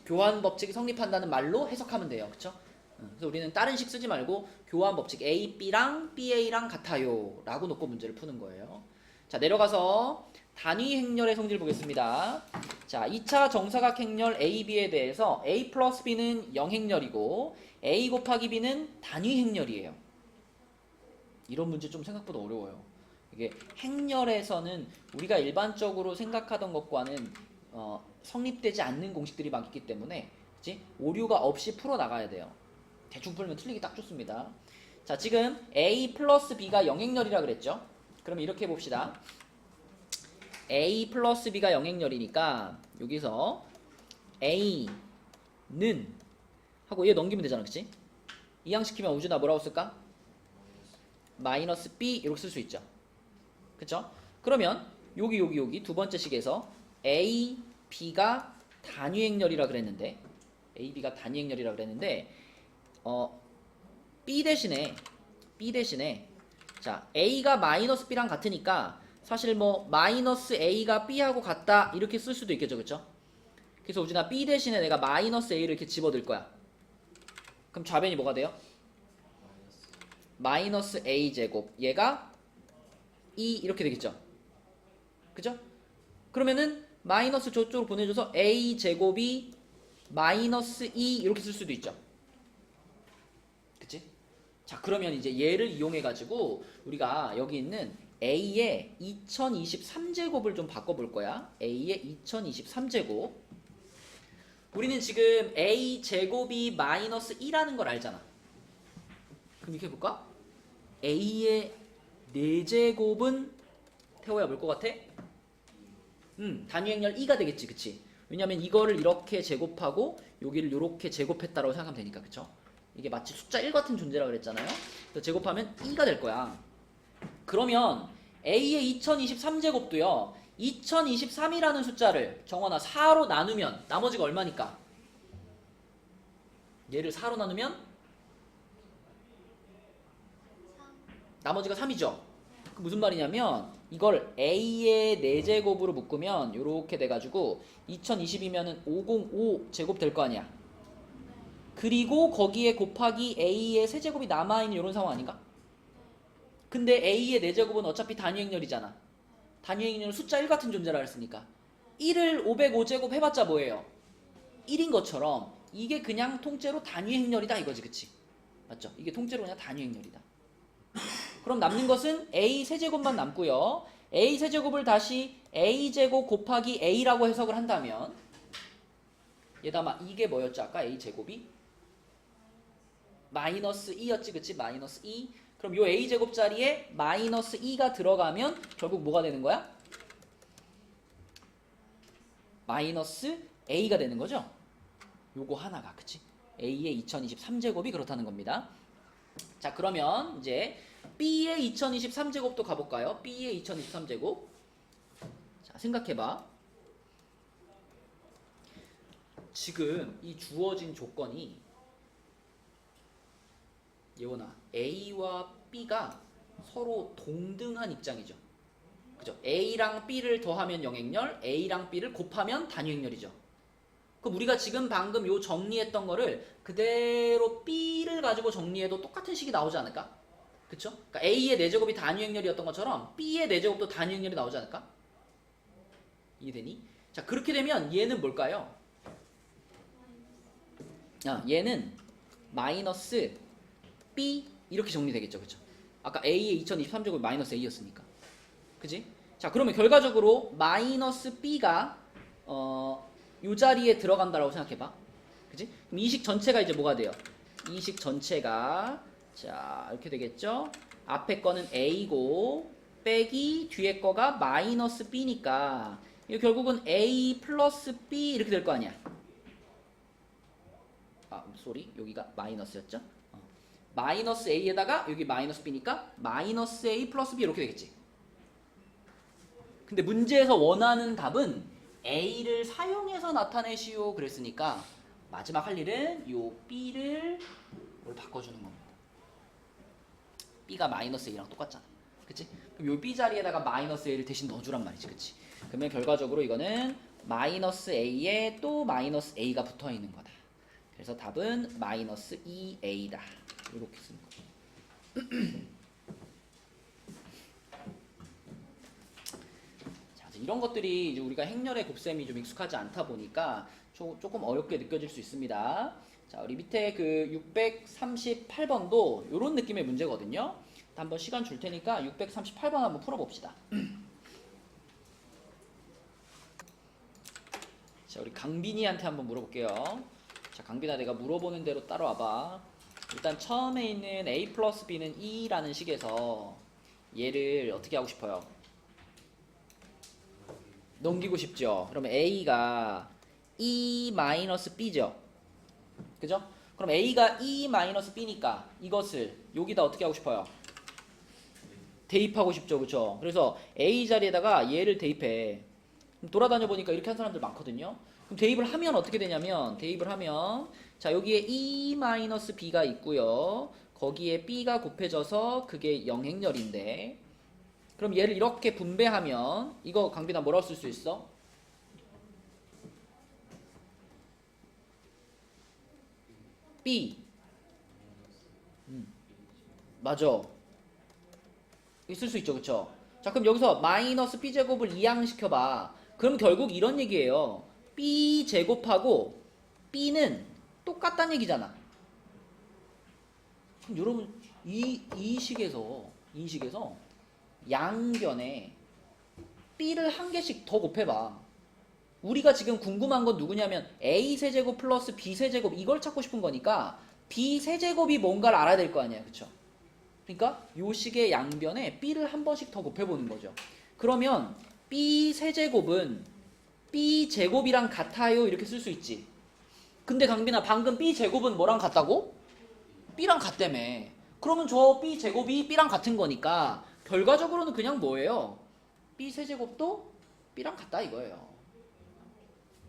교환 법칙이 성립한다는 말로 해석하면 돼요. 그쵸? 그래서 우리는 다른 식 쓰지 말고 교환 법칙 A, B랑 BA랑 같아요 라고 놓고 문제를 푸는 거예요. 자, 내려가서 단위 행렬의 성질 보겠습니다. 자, 2차 정사각 행렬 A, B에 대해서 A 플러스 B는 0행렬이고 A 곱하기 B는 단위 행렬이에요. 이런 문제 좀 생각보다 어려워요. 이게 행렬에서는 우리가 일반적으로 생각하던 것과는 성립되지 않는 공식들이 많기 때문에 그치? 오류가 없이 풀어나가야 돼요. 대충 풀면 틀리기 딱 좋습니다. 자, 지금 A 플러스 B가 0행렬이라 그랬죠? 그럼 이렇게 봅시다. A 플러스 B가 0행렬이니까 여기서 A는 하고 얘 넘기면 되잖아. 그치? 이항시키면 우주나 뭐라고 쓸까? 마이너스 B 이렇게 쓸 수 있죠. 그쵸? 그러면 여기 두 번째 식에서 A, B가 단위행렬이라 그랬는데 A, B가 단위행렬이라 그랬는데 B 대신에 자, A가 마이너스 B랑 같으니까 사실 뭐 마이너스 A가 B하고 같다 이렇게 쓸 수도 있겠죠. 그쵸? 그래서 우진아 B 대신에 내가 마이너스 A를 이렇게 집어들 거야. 그럼 좌변이 뭐가 돼요? 마이너스 A 제곱 얘가 2 이렇게 되겠죠. 그죠? 그러면은 마이너스 저쪽으로 보내줘서 A 제곱이 마이너스 2 이렇게 쓸 수도 있죠. 그치? 자, 그러면 이제 얘를 이용해 가지고 우리가 여기 있는 A의 2023제곱을 좀 바꿔볼 거야. A의 2023제곱. 우리는 지금 A 제곱이 마이너스 2라는 걸 알잖아. 그럼 이렇게 해볼까? A의 4제곱은 태호야 뭘 것 같아? 단위행렬 2가 되겠지. 그치? 왜냐면 이거를 이렇게 제곱하고 여기를 이렇게 제곱했다라고 생각하면 되니까. 그쵸? 이게 마치 숫자 1 같은 존재라고 그랬잖아요. 그래서 제곱하면 2가 될 거야. 그러면 A의 2023제곱도요 2023이라는 숫자를 정원아 4로 나누면 나머지가 얼마니까? 얘를 4로 나누면 나머지가 3이죠. 그 무슨 말이냐면 이걸 A의 4제곱으로 묶으면 이렇게 돼가지고 2020이면은 505 제곱 될 거 아니야. 그리고 거기에 곱하기 A의 세제곱이 남아있는 이런 상황 아닌가? 근데 A의 4제곱은 어차피 단위행렬이잖아. 단위행렬은 숫자 1 같은 존재라 했으니까 1을 505제곱 해봤자 뭐예요? 1인 것처럼 이게 그냥 통째로 단위행렬이다 이거지. 그치? 맞죠? 이게 통째로 그냥 단위행렬이다. 그럼 남는 것은 A 세제곱만 남고요. A 세제곱을 다시 A제곱 곱하기 A라고 해석을 한다면 얘다 이게 뭐였지 아까 A제곱이? 마이너스 2였지. 그치? 마이너스 2. 그럼 요 A제곱 자리에 마이너스 2가 들어가면 결국 뭐가 되는 거야? 마이너스 A가 되는 거죠? 요거 하나가. 그치? A의 2023제곱이 그렇다는 겁니다. 자, 그러면 이제 B의 2023제곱도 가볼까요? B의 2023제곱. 자, 생각해봐. 지금 이 주어진 조건이 예원아 A와 B가 서로 동등한 입장이죠. 그죠? A랑 B를 더하면 0행렬, A랑 B를 곱하면 단위행렬이죠. 그럼 우리가 지금 방금 요 정리했던 거를 그대로 B를 가지고 정리해도 똑같은 식이 나오지 않을까? 그쵸? 그러니까 A의 4제곱이 단위 행렬이었던 것처럼 B의 4제곱도 단위 행렬이 나오지 않을까? 이해되니? 자, 그렇게 되면 얘는 뭘까요? 얘는 마이너스 B 이렇게 정리되겠죠. 그쵸? 아까 A의 2023제곱이 마이너스 A였으니까. 그지? 자, 그러면 결과적으로 마이너스 B가 요 자리에 들어간다라고 생각해봐. 그지? 그럼 이 식 전체가 이제 뭐가 돼요? 이 식 전체가 자 이렇게 되겠죠? 앞에 거는 A고 빼기 뒤에 거가 마이너스 B니까 이거 결국은 A 플러스 B 이렇게 될 거 아니야. 쏘리 여기가 마이너스였죠? 마이너스 A에다가 여기 마이너스 B니까 마이너스 A 플러스 B 이렇게 되겠지. 근데 문제에서 원하는 답은 A를 사용해서 나타내시오 그랬으니까 마지막 할 일은 요 B를 뭘 바꿔주는 겁니다. B가 마이너스 A랑 똑같잖아. 그치? 그럼 요 B 자리에다가 마이너스 A를 대신 넣어주란 말이지. 그치? 그러면 결과적으로 이거는 마이너스 A에 또 마이너스 A가 붙어 있는 거다. 그래서 답은 마이너스 2A다. 이렇게 쓰는 거예요. 자, 이런 것들이 이제 우리가 행렬의 곱셈이 좀 익숙하지 않다 보니까 조금 어렵게 느껴질 수 있습니다. 자, 우리 밑에 그 638번도 이런 느낌의 문제거든요. 한번 시간 줄 테니까 638번 한번 풀어봅시다. 자, 우리 강빈이한테 한번 물어볼게요. 자, 강빈아, 내가 물어보는 대로 따라와봐. 일단 처음에 있는 A 플러스 B는 2라는 식에서 얘를 어떻게 하고 싶어요? 넘기고 싶죠. 그러면 A가 E 마이너스 B죠. 그죠? 그럼 A가 E 마이너스 B니까 이것을 여기다 어떻게 하고 싶어요? 대입하고 싶죠. 그쵸? 그래서 A 자리에다가 얘를 대입해. 돌아다녀 보니까 이렇게 한 사람들 많거든요. 그럼 대입을 하면 어떻게 되냐면 대입을 하면 자 여기에 E 마이너스 B가 있고요. 거기에 B가 곱해져서 그게 영행렬인데 그럼 얘를 이렇게 분배하면 이거 강빈아 뭐라고 쓸 수 있어? B 맞아. 있을 수 있죠. 그쵸? 자 그럼 여기서 마이너스 B제곱을 이항시켜봐. 그럼 결국 이런 얘기예요. B제곱하고 B는 똑같다는 얘기잖아. 그럼 여러분 이 식에서 양변에 B를 한 개씩 더 곱해봐. 우리가 지금 궁금한 건 누구냐면 A 세제곱 플러스 B 세제곱 이걸 찾고 싶은 거니까 B 세제곱이 뭔가를 알아야 될 거 아니야. 그쵸? 그러니까 요 식의 양변에 B를 한 번씩 더 곱해보는 거죠. 그러면 B 세제곱은 B 제곱이랑 같아요 이렇게 쓸 수 있지. 근데 강빈아 방금 B 제곱은 뭐랑 같다고? B랑 같다며. 그러면 저 B 제곱이 B랑 같은 거니까 결과적으로는 그냥 뭐예요? B 세제곱도 B랑 같다 이거예요.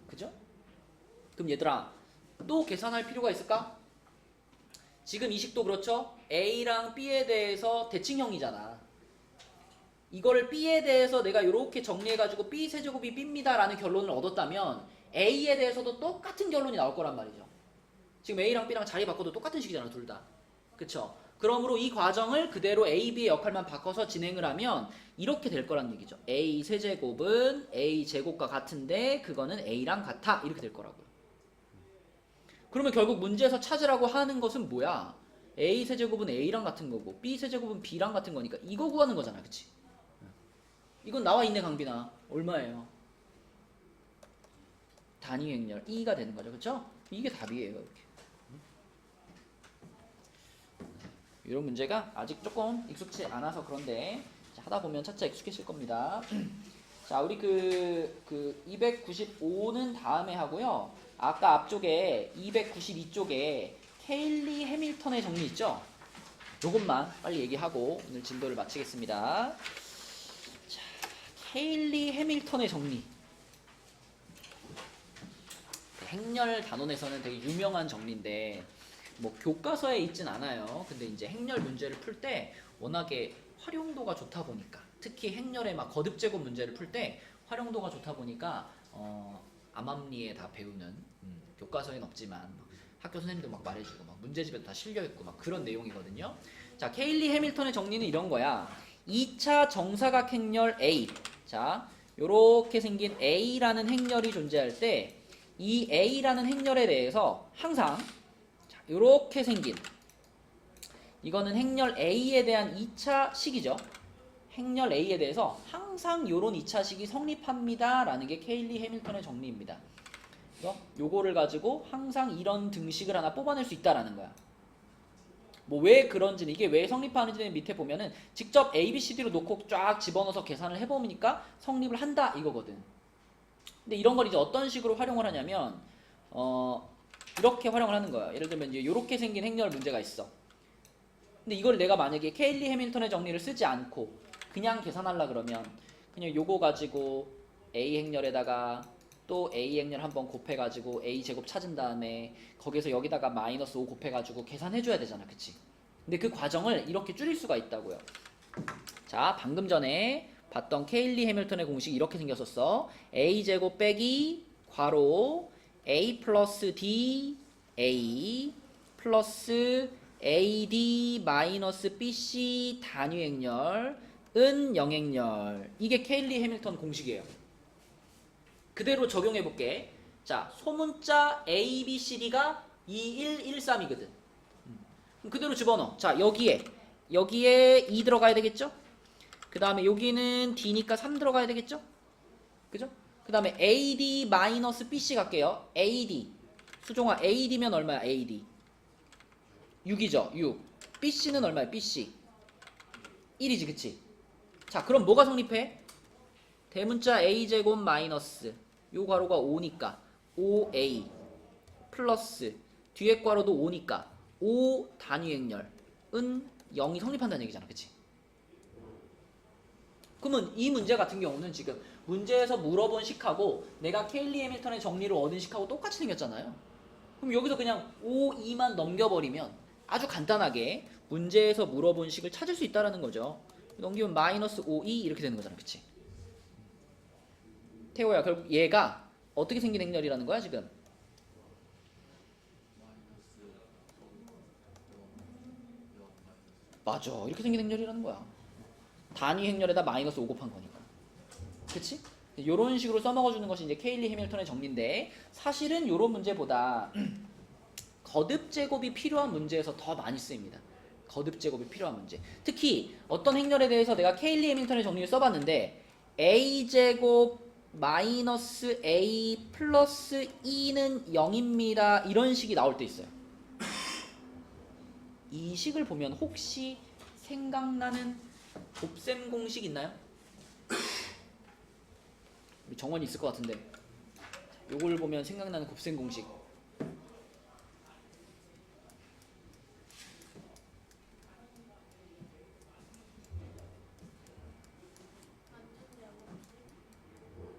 그죠? 그럼 얘들아 또 계산할 필요가 있을까? 지금 이 식도 그렇죠? A랑 B에 대해서 대칭형이잖아. 이거를 B에 대해서 내가 이렇게 정리해가지고 B 세제곱이 B입니다 라는 결론을 얻었다면 A에 대해서도 똑같은 결론이 나올 거란 말이죠. 지금 A랑 B랑 자리 바꿔도 똑같은 식이잖아 둘 다. 그쵸? 그러므로 이 과정을 그대로 A, B의 역할만 바꿔서 진행을 하면 이렇게 될 거란 얘기죠. A 세제곱은 A 제곱과 같은데 그거는 A랑 같아 이렇게 될 거라고요. 그러면 결국 문제에서 찾으라고 하는 것은 뭐야? A 세제곱은 A랑 같은 거고 B 세제곱은 B랑 같은 거니까 이거 구하는 거잖아. 그치? 이건 나와 있네 강빈아. 얼마예요? 단위 행렬 2가 되는 거죠. 그쵸? 이게 답이에요. 이렇게. 이런 문제가 아직 조금 익숙치 않아서 그런데 하다 보면 차차 익숙해질 겁니다. 자, 우리 그 295는 다음에 하고요. 아까 앞쪽에 292쪽에 케일리 해밀턴의 정리 있죠? 요것만 빨리 얘기하고 오늘 진도를 마치겠습니다. 자, 케일리 해밀턴의 정리. 행렬 단원에서는 되게 유명한 정리인데 뭐 교과서에 있진 않아요. 근데 이제 행렬 문제를 풀 때 워낙에 활용도가 좋다 보니까 특히 행렬의 막 거듭 제곱 문제를 풀 때 활용도가 좋다 보니까 암암리에 다 배우는 교과서에는 없지만 학교 선생님도 막 말해주고 막 문제집에도 다 실려 있고 막 그런 내용이거든요. 자, 케일리 해밀턴의 정리는 이런 거야. 2차 정사각 행렬 A. 자, 요렇게 생긴 A라는 행렬이 존재할 때 이 A라는 행렬에 대해서 항상 자, 요렇게 생긴 이거는 행렬 A에 대한 2차 식이죠. 행렬 A에 대해서 항상 요런 2차 식이 성립합니다. 라는 게 케일리 해밀턴의 정리입니다. 그래서 요거를 가지고 항상 이런 등식을 하나 뽑아낼 수 있다라는 거야. 뭐 왜 그런지는 이게 왜 성립하는지는 밑에 보면은 직접 A, B, C, D로 놓고 쫙 집어넣어서 계산을 해보니까 성립을 한다 이거거든. 근데 이런 걸 이제 어떤 식으로 활용을 하냐면 이렇게 활용을 하는 거야. 예를 들면 이제 이렇게 생긴 행렬 문제가 있어. 근데 이걸 내가 만약에 케일리 해밀턴의 정리를 쓰지 않고 그냥 계산하려 그러면 그냥 요거 가지고 A 행렬에다가 또 A 행렬 한번 곱해가지고 A 제곱 찾은 다음에 거기서 여기다가 마이너스 5 곱해가지고 계산해줘야 되잖아, 그치? 근데 그 과정을 이렇게 줄일 수가 있다고요. 자, 방금 전에 봤던 케일리 해밀턴의 공식이 이렇게 생겼었어. A 제곱 빼기 괄호 A 플러스 D A 플러스 AD 마이너스 BC 단위 행렬 은 영행렬. 이게 케일리 해밀턴 공식이에요. 그대로 적용해 볼게. 자, 소문자 A, B, C, D가 2, 1, 1, 3이거든. 그럼 그대로 집어넣어. 자, 여기에 2 들어가야 되겠죠? 그 다음에 여기는 D니까 3 들어가야 되겠죠? 그죠? 그 다음에 AD 마이너스 BC 갈게요. AD. 수종아, AD면 얼마야? AD. 6이죠? 6. BC는 얼마야? BC. 1이지, 그치? 자, 그럼 뭐가 성립해? 대문자 A제곱 마이너스 요 괄호가 5니까 5A 플러스 뒤에 괄호도 5니까 5 단위 행렬은 0이 성립한다는 얘기잖아, 그치? 그러면 이 문제 같은 경우는 지금 문제에서 물어본 식하고 내가 케일리 해밀턴의 정리를 얻은 식하고 똑같이 생겼잖아요. 그럼 여기서 그냥 5, 2만 넘겨버리면 아주 간단하게 문제에서 물어본 식을 찾을 수 있다는 거죠. 넘기면 마이너스 5, 2 이렇게 되는 거잖아, 그치? 태호야, 결국 얘가 어떻게 생긴 행렬이라는 거야, 지금? 맞아, 이렇게 생긴 행렬이라는 거야. 단위 행렬에다 마이너스 5 곱한 거니까. 그치? 요런 식으로 써먹어주는 것이 이제 케일리 해밀턴의 정리인데, 사실은 요런 문제보다 거듭 제곱이 필요한 문제에서 더 많이 쓰입니다. 거듭 제곱이 필요한 문제. 특히 어떤 행렬에 대해서 내가 케일리 해밀턴의 정리를 써봤는데 A 제곱 마이너스 A 플러스 2는 0입니다. 이런 식이 나올 때 있어요. 이 식을 보면 혹시 생각나는 곱셈 공식 있나요? 우리 정원이 있을 것 같은데 요걸 보면 생각나는 곱셈 공식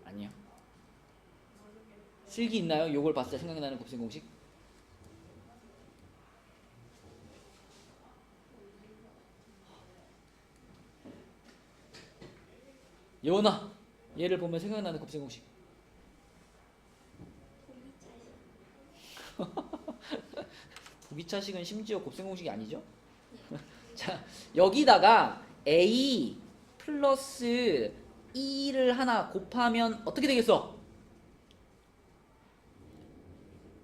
아니요. 슬기 있나요? 요걸 봤을 때 생각나는 곱셈 공식? 예원아, 얘를 보면 생각나는 곱셈 공식. 부기차식은 심지어 곱셈 공식이 아니죠? 자, 여기다가 A 플러스 2를 하나 곱하면 어떻게 되겠어?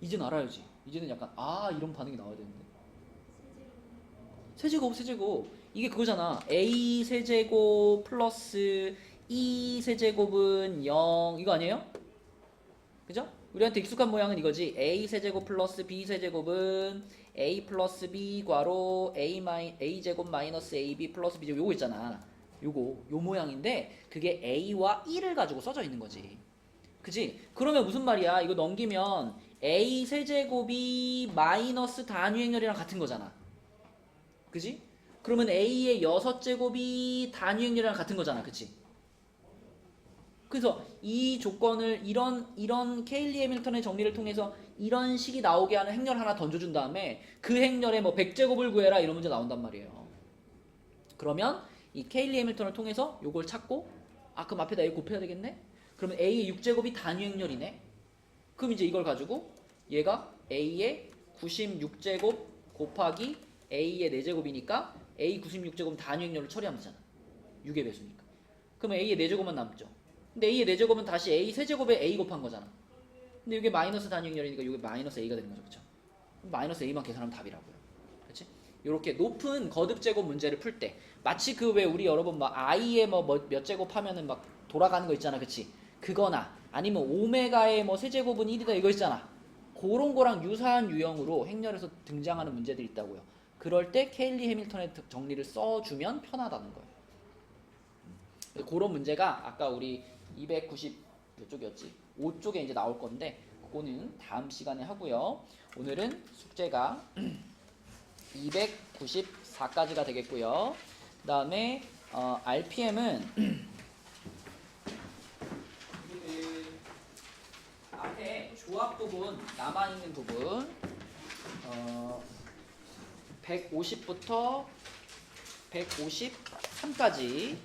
이제는 알아야지. 이제는 약간 이런 반응이 나와야 되는데. 세제곱 세제곱 이게 그거잖아. A 세제곱 플러스 2 세제곱은 0 이거 아니에요? 그죠? 우리한테 익숙한 모양은 이거지. A 세제곱 플러스 B 세제곱은 A 플러스 B 괄호 A 제곱 마이너스 AB 플러스 B 제곱 요거 있잖아. 요 모양인데 그게 A와 1을 가지고 써져 있는 거지. 그지? 그러면 무슨 말이야? 이거 넘기면 A 세제곱이 마이너스 단위 행렬이랑 같은 거잖아. 그지? 그러면 A의 6제곱이 단위 행렬이랑 같은 거잖아. 그치? 그래서 이 조건을 이런 케일리 해밀턴의 정리를 통해서 이런 식이 나오게 하는 행렬 하나 던져준 다음에 그 행렬에 뭐 100제곱을 구해라 이런 문제 나온단 말이에요. 그러면 이 케일리 해밀턴을 통해서 요걸 찾고 그럼 앞에다 A 곱해야 되겠네? 그러면 A의 6제곱이 단위 행렬이네? 그럼 이제 이걸 가지고 얘가 A의 96제곱 곱하기 A의 4제곱이니까 A 96제곱은 단위 행렬을 처리하면 되잖아. 6의 배수니까. 그러면 A의 4제곱만 남죠. 근데 A의 4제곱은 다시 A 세제곱에 A 곱한 거잖아. 근데 이게 마이너스 단위 행렬이니까 이게 마이너스 A가 되는 거죠. 그쵸? 마이너스 A만 계산하면 답이라고요. 그치? 이렇게 높은 거듭 제곱 문제를 풀 때 마치 그 왜 우리 여러분 막 I의 몇 제곱 하면은 막 돌아가는 거 있잖아. 그치? 그거나 아니면 오메가의 뭐 세제곱은 1이다 이거 있잖아. 그런 거랑 유사한 유형으로 행렬에서 등장하는 문제들이 있다고요. 그럴 때 케일리 해밀턴의 정리를 써주면 편하다는 거예요. 그런 문제가 아까 우리 290 몇 쪽이었지? 5쪽에 이제 나올 건데 그거는 다음 시간에 하고요. 오늘은 숙제가 294까지가 되겠고요. 그 다음에 RPM은 앞에 조합 부분 남아있는 부분 150부터 153까지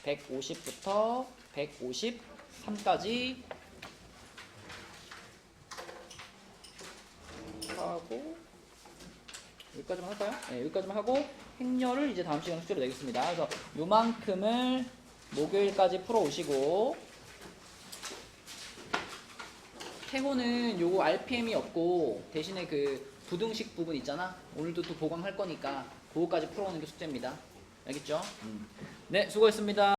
150부터 153까지 하고 여기까지만 할까요? 네, 여기까지만 하고 행렬을 이제 다음 시간에 숙제로 내겠습니다. 그래서 요만큼을 목요일까지 풀어오시고 태호는 요거 RPM이 없고 대신에 그 부등식 부분 있잖아. 오늘도 또 보강할 거니까 그거까지 풀어오는 게 숙제입니다. 알겠죠? 네, 수고했습니다.